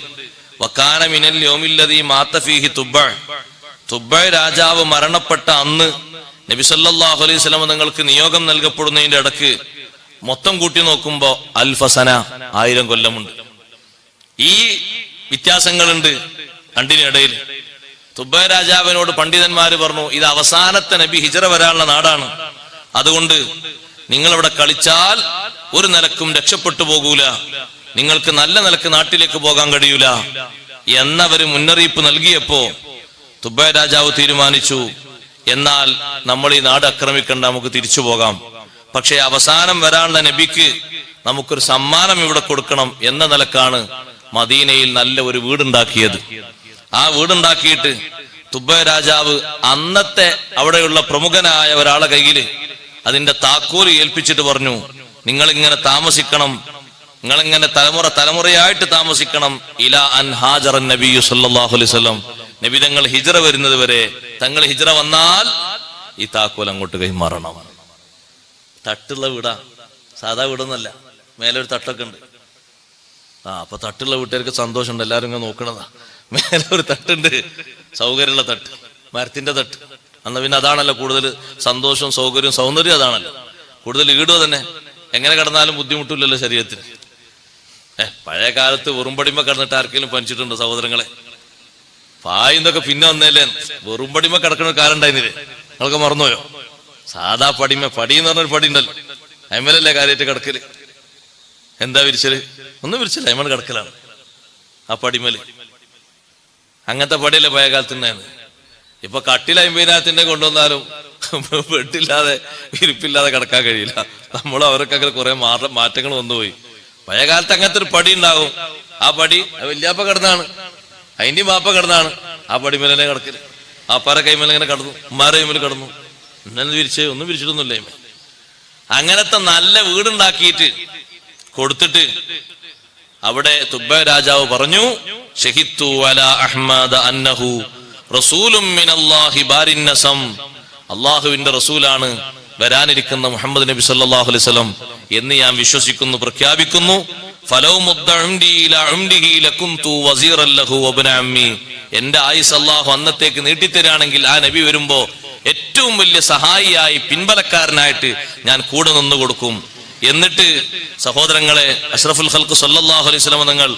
Speaker 1: വകാന മിനൽ യൗമില്ലദീ മാത ഫീഹി തുബൈ രാജാവ് മരണപ്പെട്ട അന്ന് നബി സല്ലല്ലാഹു അലൈഹി വസല്ലം തങ്ങൾക്ക് നിയോഗം നൽകപ്പെടുന്നതിന്റെ ഇടക്ക് മൊത്തം കൂട്ടി നോക്കുമ്പോ അൽഫസന 1000 കൊല്ലമുണ്ട്. ഈ വ്യത്യാസങ്ങളുണ്ട് രണ്ടിനിടയിൽ. തുബൈ രാജാവിനോട് പണ്ഡിതന്മാര് പറഞ്ഞു, ഇത് അവസാനത്തെ നബി ഹിജ്റ വരാനുള്ള നാടാണ്, അതുകൊണ്ട് നിങ്ങളവിടെ കളിച്ചാൽ ഒരു നിലക്കും രക്ഷപ്പെട്ടു പോകൂല, നിങ്ങൾക്ക് നല്ല നിലക്ക് നാട്ടിലേക്ക് പോകാൻ കഴിയൂല എന്നവര് മുന്നറിയിപ്പ് നൽകിയപ്പോ തുബൈ രാജാവ് തീരുമാനിച്ചു, എന്നാൽ നമ്മൾ ഈ നാട് ആക്രമിക്കണ്ട, നമുക്ക് തിരിച്ചു പോകാം. പക്ഷെ അവസാനം വരാനുള്ള നബിക്ക് നമുക്കൊരു സമ്മാനം ഇവിടെ കൊടുക്കണം എന്ന നിലക്കാണ് മദീനയിൽ നല്ല ഒരു വീടുണ്ടാക്കിയത്. ആ വീടുണ്ടാക്കിയിട്ട് തുബൈ രാജാവ് അന്നത്തെ അവിടെയുള്ള പ്രമുഖനായ ഒരാളെ കയ്യില് അതിന്റെ താക്കോല് ഏൽപ്പിച്ചിട്ട് പറഞ്ഞു, നിങ്ങളിങ്ങനെ താമസിക്കണം, നിങ്ങളിങ്ങനെ തലമുറയായിട്ട് താമസിക്കണം. ഇലാ അൻ ഹാജറ നബിയു സല്ലല്ലാഹു അലൈഹി വസല്ലം, നബി തങ്ങൾ ഹിജ്റ വരുന്നത് വരെ, തങ്ങൾ ഹിജ്റ വന്നാൽ ഈ താക്കോൽ അങ്ങോട്ട് കൈമാറണം. തട്ടുള്ള വീടാ, സാധാ വീടൊന്നല്ല, മേലെ ഒരു തട്ടൊക്കെ ഉണ്ട്. അപ്പൊ തട്ടുള്ള വീട്ടുകാർക്ക് സന്തോഷമുണ്ട്, എല്ലാവരും ഇങ്ങനെ നോക്കണതാ. മേലെ ഒരു തട്ടുണ്ട്, സൗകര്യമുള്ള തട്ട്, മരത്തിന്റെ തട്ട്. അന്ന് പിന്നെ അതാണല്ലോ കൂടുതൽ സന്തോഷവും സൗകര്യവും സൗന്ദര്യം, അതാണല്ലോ കൂടുതൽ. ഈടോ തന്നെ എങ്ങനെ കിടന്നാലും ബുദ്ധിമുട്ടില്ലല്ലോ ശരീരത്തിന്. പഴയ കാലത്ത് വെറുമ്പടിമ കിടന്നിട്ട് ആർക്കെങ്കിലും പനിച്ചിട്ടുണ്ടോ സഹോദരങ്ങളെ? പായിന്നൊക്കെ പിന്നെ വന്നേലേ, വെറുമ്പടിമ കിടക്കുന്ന കാലം ഉണ്ടായിരുന്നില്ലേ? നിങ്ങൾക്ക് മറന്നുപോയോ? സാധാ പടി എന്ന് പറഞ്ഞൊരു പടി ഉണ്ടല്ലോ, അയമലല്ലേ കാര്യമായിട്ട് കിടക്കല്. എന്താ വിരിച്ചല്? ഒന്നും വിരിച്ചില്ല, അയമൽ കിടക്കലാണ് ആ പടിമല്. അങ്ങനത്തെ പടിയല്ലേ പഴയ കാലത്തുണ്ടായിരുന്നു. ഇപ്പൊ കട്ടിൽ 50,000 കൊണ്ടുവന്നാലും ബെഡില്ലാതെ ഇരിപ്പില്ലാതെ കിടക്കാൻ കഴിയില്ല. നമ്മളും അവരൊക്കെ അങ്ങനെ കുറെ മാറ്റങ്ങൾ വന്നുപോയി. പഴയ കാലത്ത് അങ്ങനത്തെ ഒരു പടി ഉണ്ടാകും. ആ പടി വല്യാപ്പ കിടന്നാണ്, അതിന്റെ മാപ്പ കിടന്നാണ് ആ പടിമേലെ കിടക്കല്. ആപ്പാരെ കൈമേലെ ഇങ്ങനെ കിടന്നു, ഉമ്മാരെ കൈമേൽ കിടന്നു. ഇന്നെന്ന് വിരിച്ച് ഒന്നും വിരിച്ചിട്ടൊന്നുമില്ല. അങ്ങനത്തെ നല്ല വീടുണ്ടാക്കിയിട്ട് കൊടുത്തിട്ട് അവിടെ തുബൈ രാജാവ് പറഞ്ഞു, ഷഹിത്തു അലാ അഹ്മദ അന്നഹു റസൂലും മിനല്ലാഹി ബാരിന്നസം, അള്ളാഹുവിന്റെ റസൂലാണ് വരാനിരിക്കുന്ന മുഹമ്മദ് നബി സല്ലല്ലാഹു അലൈഹി വസല്ലം എന്ന് ഞാൻ വിശ്വസിക്കുന്നു, പ്രഖ്യാപിക്കുന്നു. ഫലൗ മുദ്ദഉംദി ഇലാ ഉംദിഹി ലകുന്തു വസീറൻ ലഹു വബ്ന അമ്മി, എന്റെ ആയുസ് അല്ലാഹു അന്നത്തേക്ക് നീട്ടിത്തരാണെങ്കിൽ ആ നബി വരുമ്പോ ഏറ്റവും വലിയ സഹായിയായി പിൻബലക്കാരനായിട്ട് ഞാൻ കൂടെ നിന്നു കൊടുക്കും. എന്നിട്ട് സഹോദരങ്ങളെ, അഷ്റഫുൽ ഖൽഖ് സല്ലല്ലാഹു അലൈഹി വസല്ലം തങ്ങൾ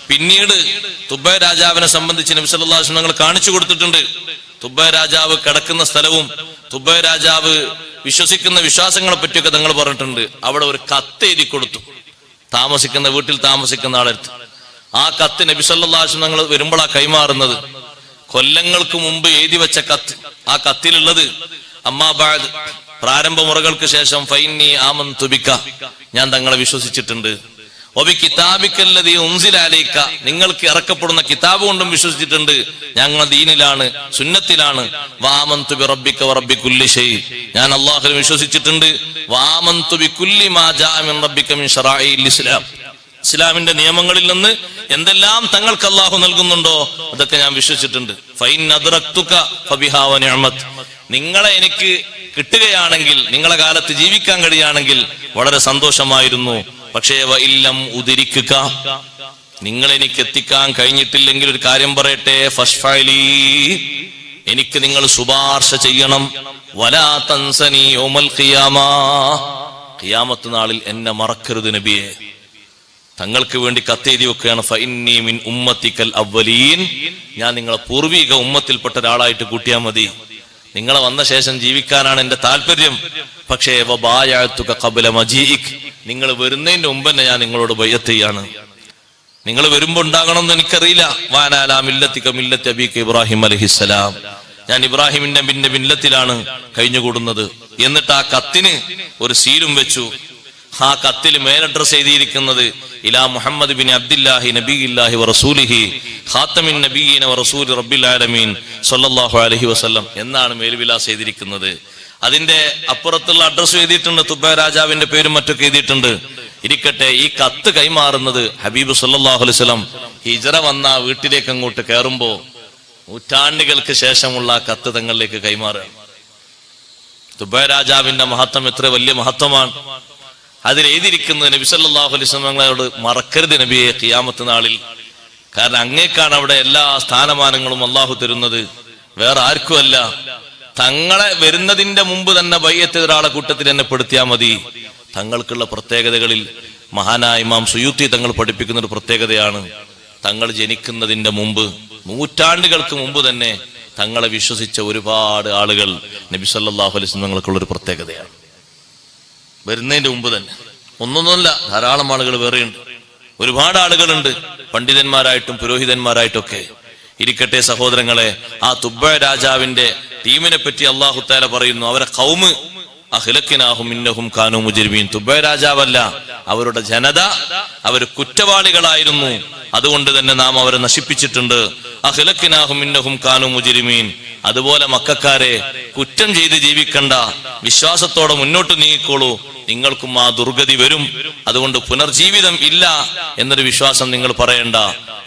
Speaker 1: പിന്നീട് തുബൈ രാജാവിനെ സംബന്ധിച്ച് നബി സല്ലല്ലാഹു അലൈഹി വസല്ലം കാണിച്ചു കൊടുത്തിട്ടുണ്ട്. തുബൈ രാജാവ് കിടക്കുന്ന സ്ഥലവും തുബൈ രാജാവ് വിശ്വസിക്കുന്ന വിശ്വാസങ്ങളെ പറ്റിയൊക്കെ തങ്ങൾ പറഞ്ഞിട്ടുണ്ട്. അവിടെ ഒരു കത്ത് എഴുതി കൊടുത്തു, താമസിക്കുന്ന വീട്ടിൽ താമസിക്കുന്ന ആളെടുത്ത്. ആ കത്ത് നബി സല്ലല്ലാഹു അലൈഹി വസല്ലം തങ്ങൾ വരുമ്പോഴാ കൈമാറുന്നത്. കൊല്ലങ്ങൾക്ക് മുമ്പ് എഴുതി വെച്ച കത്ത്. ആ കത്തിലുള്ളത്, അമ്മാ ബഅദ്, പ്രാരംഭ മുറകൾക്ക് ശേഷം, ഫൈന്നി ആമന്തു ബിക, ഞാൻ തങ്ങളെ വിശ്വസിച്ചിട്ടുണ്ട്. ഒബി കിതാബിക്കല്ലദീ ഉൻസില അലൈക, നിങ്ങൾക്ക് ഇറക്കപ്പെടുന്ന കിതാബ് കൊണ്ടും വിശ്വസിച്ചിട്ടുണ്ട്. ഞങ്ങൾ ദീനിലാണ്, സുന്നത്തിലാണ്. വആമന്തു ബിറബ്ബിക വറബ്ബി കുല്ലി ഷൈ, ഞാൻ അല്ലാഹുവിൽ വിശ്വസിച്ചിട്ടുണ്ട്. വആമന്തു ബികുല്ലി മാ ജാഅ മിൻ റബ്ബിക മിൻ ശറാഇൽ ഇസ്ലാം, ഇസ്ലാമിന്റെ നിയമങ്ങളിൽ നിന്ന് എന്തെല്ലാം തങ്ങൾക്ക് അല്ലാഹു നൽകുന്നുണ്ടോ അതൊക്കെ ഞാൻ വിശ്വസിച്ചിട്ടുണ്ട്. ഫൈൻ അദ്റക്തുക ഫബിഹാ വനിഅമത്, നിങ്ങളെ എനിക്ക് കിട്ടുകയാണെങ്കിൽ, നിങ്ങളെ കാലത്ത് ജീവിക്കാൻ കഴിയുകയാണെങ്കിൽ വളരെ സന്തോഷമായിരുന്നു. പക്ഷേ വഇല്ലം ഉദരിക്കുക, നിങ്ങൾ എനിക്ക് എത്തിക്കാൻ കഴിഞ്ഞിട്ടില്ലെങ്കിൽ ഒരു കാര്യം പറയട്ടെ, ഫശ്ഫഅലി, എനിക്ക് നിങ്ങൾ ശുപാർശ ചെയ്യണം. വലാ തൻസനി യൗമൽ ഖിയാമ, ഖിയാമത്ത് നാളിൽ എന്നെ മറക്കരുത് നബിയെ. തങ്ങൾക്ക് വേണ്ടി കത്തെഴുതി വെക്കുകയാണ്. ഫഇന്നി മിൻ ഉമ്മത്തിക്കൽ അവ്വലീൻ, ഞാൻ നിങ്ങളെ പൂർവിക ഉമ്മത്തിൽപ്പെട്ട ഒരാളായിട്ട് കൂട്ടിയാൽ മതി. നിങ്ങളെ വന്ന ശേഷം ജീവിക്കാനാണ് എന്റെ താല്പര്യം. പക്ഷേ വബായഅതുക ഖബ്ല മജീഇക്, നിങ്ങൾ വരുന്നതിന്റെ മുമ്പ് തന്നെ ഞാൻ നിങ്ങളോട് ബൈഅത്ത് ചെയ്യാണ്. നിങ്ങൾ വരുമ്പോ ഉണ്ടാകണമെന്ന് എനിക്കറിയില്ല. വാനാലാ മില്ലത്തിക മില്ലത്തി അബീക ഇബ്രാഹിം അലൈഹിസ്സലാം, ഞാൻ ഇബ്രാഹിമിന്റെ മില്ലത്തിലാണ് കഴിഞ്ഞുകൂടുന്നത്. എന്നിട്ട് ആ കത്തിന് ഒരു സീലും വെച്ചു. ആ കത്തിൽ മേലഡ്രസ് എഴുതിയിരിക്കുന്നത് ഇലാ മുഹമ്മദ് ബിൻ അബ്ദില്ലാഹി നബിയില്ലാഹി വറസൂലിഹി ഖാതമിൻ നബിയ്യീന വറസൂലി റബ്ബിൽ ആലമീൻ സല്ലല്ലാഹു അലൈഹി വസല്ലം എന്നാണ് മേൽവിലാസം എഴുതിയിരിക്കുന്നത്. അതിന്റെ അപ്പുറത്തുള്ള അഡ്രസ്സും എഴുതിയിട്ടുണ്ട്, തുബൈ രാജാവിന്റെ പേരും മറ്റൊക്കെ എഴുതിയിട്ടുണ്ട്. ഇരിക്കട്ടെ, ഈ കത്ത് കൈമാറുന്നത് ഹബീബ് സല്ലല്ലാഹു അലൈഹി വസല്ലം ഹിജ്റ വന്ന വീട്ടിലേക്ക് അങ്ങോട്ട് കയറുമ്പോ നൂറ്റാണ്ടുകൾക്ക് ശേഷമുള്ള കത്ത് തങ്ങളിലേക്ക് കൈമാറുക. തുബൈ രാജാവിന്റെ മഹത്വം എത്ര വലിയ മഹത്വമാണ്. അതിൽ എഴുതിയിരിക്കുന്നത് നബി സല്ലല്ലാഹു അലൈഹി വസല്ലം തങ്ങളോട് മറക്കരുത് നബിയെ ഖിയാമത്ത് നാളിൽ. കാരണം അങ്ങേക്കാണ് അവിടെ എല്ലാ സ്ഥാനമാനങ്ങളും അള്ളാഹു തരുന്നത്, വേറെ ആർക്കുമല്ല. തങ്ങളെ വരുന്നതിന്റെ മുമ്പ് തന്നെ ബൈഅത്ത് ഒരാളെ കൂട്ടത്തിൽ എന്നെ പെടുത്തിയാൽ മതി. തങ്ങൾക്കുള്ള പ്രത്യേകതകളിൽ മഹാനായ ഇമാം സുയൂത്തി തങ്ങൾ പഠിപ്പിക്കുന്ന ഒരു പ്രത്യേകതയാണ്, തങ്ങൾ ജനിക്കുന്നതിന്റെ മുമ്പ്, നൂറ്റാണ്ടുകൾക്ക് മുമ്പ് തന്നെ തങ്ങളെ വിശ്വസിച്ച ഒരുപാട് ആളുകൾ നബി സല്ലല്ലാഹു അലൈഹി വസല്ലം തങ്ങൾക്കുള്ളൊരു പ്രത്യേകതയാണ്. വരുന്നതിന്റെ മുമ്പ് തന്നെ ഒന്നൊന്നുമല്ല, ധാരാളം ആളുകൾ വേറെയുണ്ട്, ഒരുപാട് ആളുകളുണ്ട്, പണ്ഡിതന്മാരായിട്ടും പുരോഹിതന്മാരായിട്ടൊക്കെ. ഇരിക്കട്ടെ സഹോദരങ്ങളെ, ആ തുബ്ബ രാജാവിന്റെ ടീമിനെ പറ്റി അല്ലാഹു തആല പറയുന്നു, അവരെ ഖൗമ് അഹ്ലക്കിനാഹും ഇന്നഹും കാനൂ മുജ്രിമീൻ. തുബ്ബ രാജാവല്ല, അവരുടെ ജനത അവർ കുറ്റവാളികളായിരുന്നു, അതുകൊണ്ട് തന്നെ നാം അവരെ നശിപ്പിച്ചിട്ടുണ്ട്. അഹ്ലക്കിനാഹും ഇന്നഹും കാനൂ മുജ്രിമീൻ. അതുപോലെ മക്കക്കാരെ, കുറ്റം ചെയ്ത് ജീവിക്കണ്ട, വിശ്വാസത്തോടെ മുന്നോട്ട് നീങ്ങിക്കോളൂ, നിങ്ങൾക്കും ആ ദുർഗതി വരും. അതുകൊണ്ട് പുനർജീവിതം ഇല്ല എന്നൊരു വിശ്വാസം നിങ്ങൾ പറയണ്ട.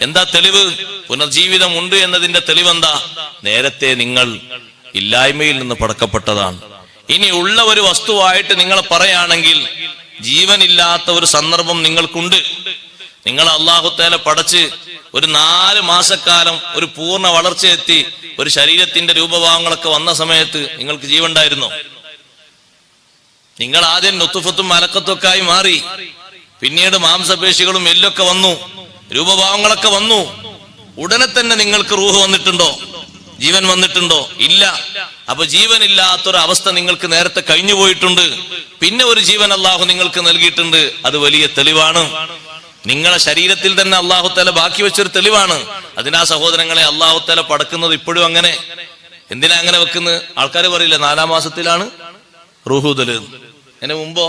Speaker 1: എന്താ തെളിവ്? പുനർജീവിതം ഉണ്ട് എന്നതിന്റെ തെളിവെന്താ? നേരത്തെ നിങ്ങൾ ഇല്ലായ്മയിൽ നിന്ന് പടക്കപ്പെട്ടതാണ്. ഇനി ഉള്ള ഒരു വസ്തുവായിട്ട് നിങ്ങൾ പറയുകയാണെങ്കിൽ ജീവനില്ലാത്ത ഒരു സന്ദർഭം നിങ്ങൾക്കുണ്ട്. നിങ്ങൾ അല്ലാഹു തആല പടച്ച് ഒരു 4 മാസക്കാലം ഒരു പൂർണ്ണ വളർച്ചയെത്തി ഒരു ശരീരത്തിന്റെ രൂപഭാവങ്ങളൊക്കെ വന്ന സമയത്ത് നിങ്ങൾക്ക് ജീവൻ ഉണ്ടായിരുന്നോ? നിങ്ങൾ ആദ്യം നുത്ഫത്തും അലക്കത്തും ഒക്കെ ആയി മാറി, പിന്നീട് മാംസപേശികളും എല്ലൊക്കെ വന്നു, രൂപഭാവങ്ങളൊക്കെ വന്നു. ഉടനെ തന്നെ നിങ്ങൾക്ക് റൂഹ് വന്നിട്ടുണ്ടോ? ജീവൻ വന്നിട്ടുണ്ടോ? ഇല്ല. അപ്പൊ ജീവനില്ലാത്തൊരു അവസ്ഥ നിങ്ങൾക്ക് നേരത്തെ കഴിഞ്ഞു പോയിട്ടുണ്ട്. പിന്നെ ഒരു ജീവൻ അല്ലാഹു നിങ്ങൾക്ക് നൽകിയിട്ടുണ്ട്. അത് വലിയ തെളിവാണ്. നിങ്ങളെ ശരീരത്തിൽ തന്നെ അല്ലാഹു തആല ബാക്കി വെച്ചൊരു തെളിവാണ്. അതിനാ സഹോദരങ്ങളെ, അല്ലാഹു തആല പടക്കുന്നത് ഇപ്പോഴും അങ്ങനെ. എന്തിനാ അങ്ങനെ വെക്കുന്നത്? ആൾക്കാർ പറയില്ല 4-ാം മാസത്തിലാണ് റൂഹുദല്. അതിന് മുമ്പോ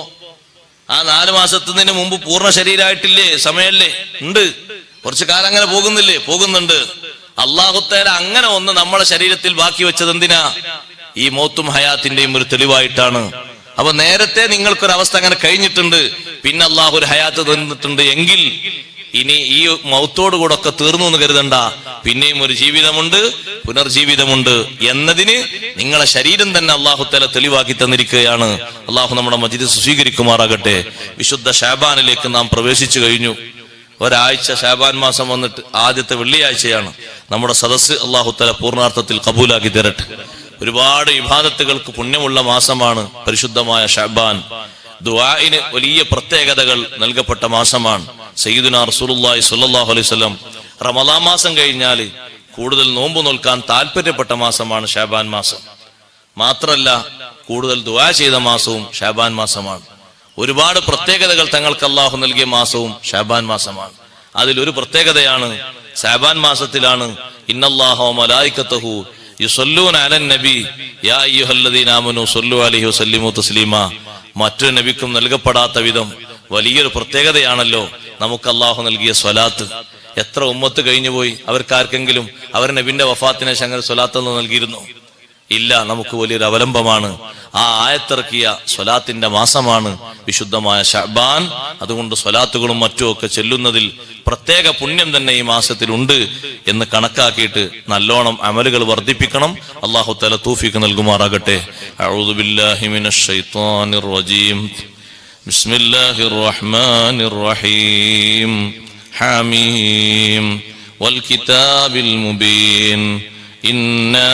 Speaker 1: ആ 4 മാസത്തിന് മുമ്പ് പൂർണ്ണ ശരീരമായിട്ടില്ലേ? സമയല്ലേ? ഉണ്ട്. കുറച്ചു കാലം അങ്ങനെ പോകുന്നില്ലേ? പോകുന്നുണ്ട്. അല്ലാഹു തആല അങ്ങനെ ഒന്ന് നമ്മളെ ശരീരത്തിൽ ബാക്കി വെച്ചത് എന്തിനാ? ഈ മൗത്തും ഹയാത്തിന്റെയും ഒരു തെളിവായിട്ടാണ്. അപ്പൊ നേരത്തെ നിങ്ങൾക്കൊരവസ്ഥ അങ്ങനെ കഴിഞ്ഞിട്ടുണ്ട്, പിന്നെ അല്ലാഹു ഒരു ഹയാത്ത് തന്നിട്ടുണ്ട് എങ്കിൽ ഇനി ഈ മൗത്തോടുകൂടെ ഒക്കെ തീർന്നു എന്ന് കരുതണ്ട. പിന്നെയും ഒരു ജീവിതമുണ്ട്, പുനർജീവിതമുണ്ട് എന്നതിന് നിങ്ങളെ ശരീരം തന്നെ അല്ലാഹു തആല തെളിവാക്കി തന്നിരിക്കുകയാണ്. അല്ലാഹു നമ്മുടെ മജ്‌ലിസ് സ്വീകരിക്കുമാറാകട്ടെ. വിശുദ്ധ ശഅബാനിലേക്ക് നാം പ്രവേശിച്ചു കഴിഞ്ഞു. ഒരാഴ്ച ശഅബാൻ മാസം വന്നിട്ട് ആദ്യത്തെ വെള്ളിയാഴ്ചയാണ്. നമ്മുടെ സദസ്സ് അല്ലാഹു തആല പൂർണ്ണാർത്ഥത്തിൽ കബൂലാക്കി തരട്ടെ. ഒരുപാട് ഇബാദത്തുകൾക്ക് പുണ്യമുള്ള മാസമാണ് പരിശുദ്ധമായ ശഅബാൻ. ദുആഇന് വലിയ പ്രത്യേകതകൾ നൽകപ്പെട്ട മാസമാണ്. സയ്യിദുനാ റസൂലുള്ളാഹി സ്വല്ലല്ലാഹു അലൈഹി വസല്ലം റമളാൻ മാസം കഴിഞ്ഞാൽ കൂടുതൽ നോമ്പ് നോൽക്കാൻ താല്പര്യപ്പെട്ട മാസമാണ് ശഅബാൻ മാസം. മാത്രല്ല കൂടുതൽ ദുആ ചെയ്ത മാസവും ശഅബാൻ മാസമാണ്. ഒരുപാട് പ്രത്യേകതകൾ തങ്ങൾക്ക് അല്ലാഹു നൽകിയ മാസവും ശഅബാൻ മാസമാണ്. അതിലൊരു പ്രത്യേകതയാണ് ശഅബാൻ മാസത്തിലാണ് ഇന്നല്ലാഹ വ മലായികതഹു യുസല്ലൂന അലൻ നബി യാ അയ്യുഹല്ലദീന ആമനൂ സ്വല്ലു അലൈഹി വസല്ലിമു തസ്ലീമാ. മറ്റൊരു നബിക്കും നൽകപ്പെടാത്ത വിധം വലിയൊരു പ്രത്യേകതയാണല്ലോ നമുക്ക് അല്ലാഹു നൽകിയ സ്വലാത്ത്. എത്ര ഉമ്മത്ത് കഴിഞ്ഞുപോയി, അവർക്കാർക്കെങ്കിലും അവർ നബിന്റെ വഫാത്തിനെ ശേഷം സ്വലാത്ത് നൽകിയിരുന്നു? ഇല്ല. നമുക്ക് വലിയൊരു അവലംബമാണ്. ആ ആയത്തിറക്കിയ സ്വലാത്തിന്റെ മാസമാണ് വിശുദ്ധമായ ശഅബാൻ. അതുകൊണ്ട് സ്വലാത്തുകളും മറ്റുമൊക്കെ ചെല്ലുന്നതിൽ പ്രത്യേക പുണ്യം തന്നെ ഈ മാസത്തിലുണ്ട് എന്ന് കണക്കാക്കിയിട്ട് നല്ലോണം അമലുകൾ വർദ്ധിപ്പിക്കണം. അല്ലാഹു തആല തൗഫീഖ് നൽകുമാറാകട്ടെ. അഊദു ബില്ലാഹി മിനശ് ശൈത്വാനിർ റജീം. ബിസ്മില്ലാഹിർ റഹ്മാനിർ റഹീം. ഹാമീം വൽ കിതാബിൽ മുബീൻ. إنا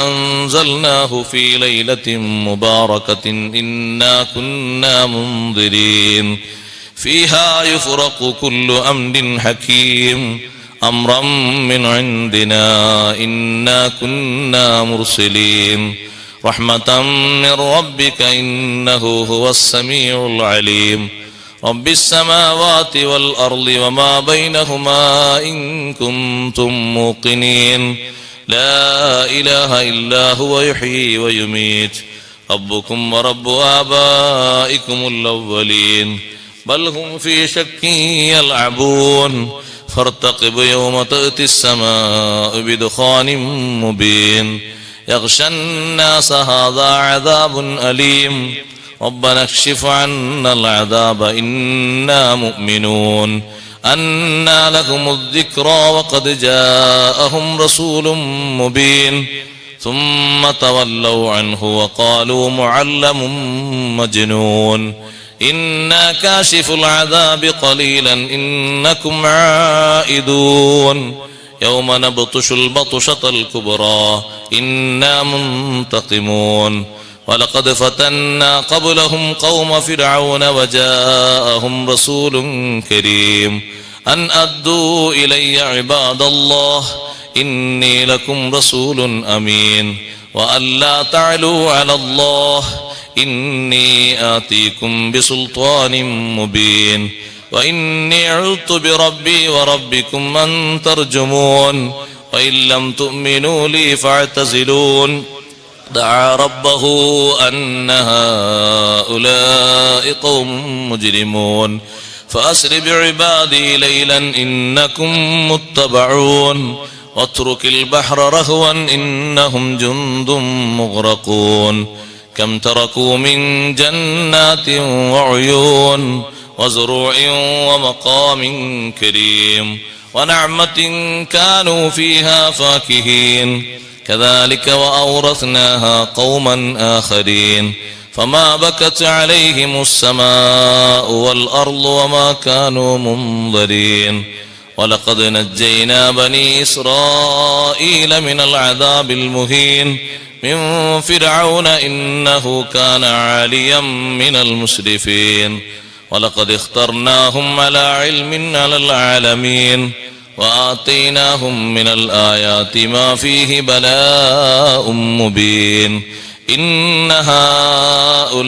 Speaker 1: أنزلناه في ليلة مباركة إنا كنا منذرين فيها يفرق كل أمر حكيم أمرا من عندنا إنا كنا مرسلين رحمة من ربك إنه هو السميع العليم رب السماوات والأرض وما بينهما إن كنتم موقنين لا إله إلا هو يحيي ويميت ربكم ورب آبائكم الأولين بل هم في شك يلعبون فارتقب يوم تأتي السماء بدخان مبين يغشى الناس هذا عذاب أليم ربنا اكشف عنا العذاب إنا مؤمنون أنى لهم الذكرى وقد جاءهم رسول مبين ثم تولوا عنه وقالوا معلم مجنون إنا كاشف العذاب قليلا إنكم عائدون يوم نبطش البطشة الكبرى إنا منتقمون ولقد فتنا قبلهم قوم فرعون وجاءهم رسول كريم أن أدوا إلي عباد الله إني لكم رسول أمين وألا تعلوا على الله إني آتيكم بسلطان مبين وإني عذت بربي وربكم أن ترجمون وإن لم تؤمنوا لي فاعتزلون دعا ربه أن هؤلاء قوم مجرمون فأسر بعبادي ليلا إنكم متبعون واترك البحر رهوا إنهم جند مغرقون كم تركوا من جنات وعيون وزروع ومقام كريم ونعمة كانوا فيها فاكهين كذلك وأورثناها قوما آخرين فما بكت عليهم السماء والأرض وما كانوا منظرين ولقد نجينا بني إسرائيل من العذاب المهين من فرعون إنه كان عاليا من المسرفين ولقد اخترناهم على علم على العالمين وآتيناهم من الآيات ما فيه بلاء مبين إن هؤلاء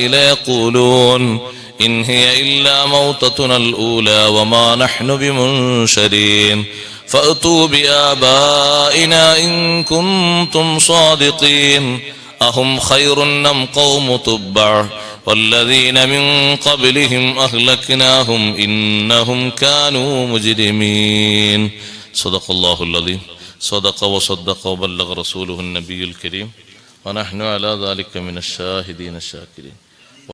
Speaker 1: ليقولون إن هي إلا موتتنا الأولى وما نحن بمنشرين فأتوا بآبائنا إن كنتم صادقين أهم خير أم قوم تبع والذين من قبلهم أهلكناهم إنهم كانوا مجرمين صدق الله العظيم صدق وصدق وبلغ رسوله النبي الكريم ونحن على ذلك من الشاهدين الشاكرين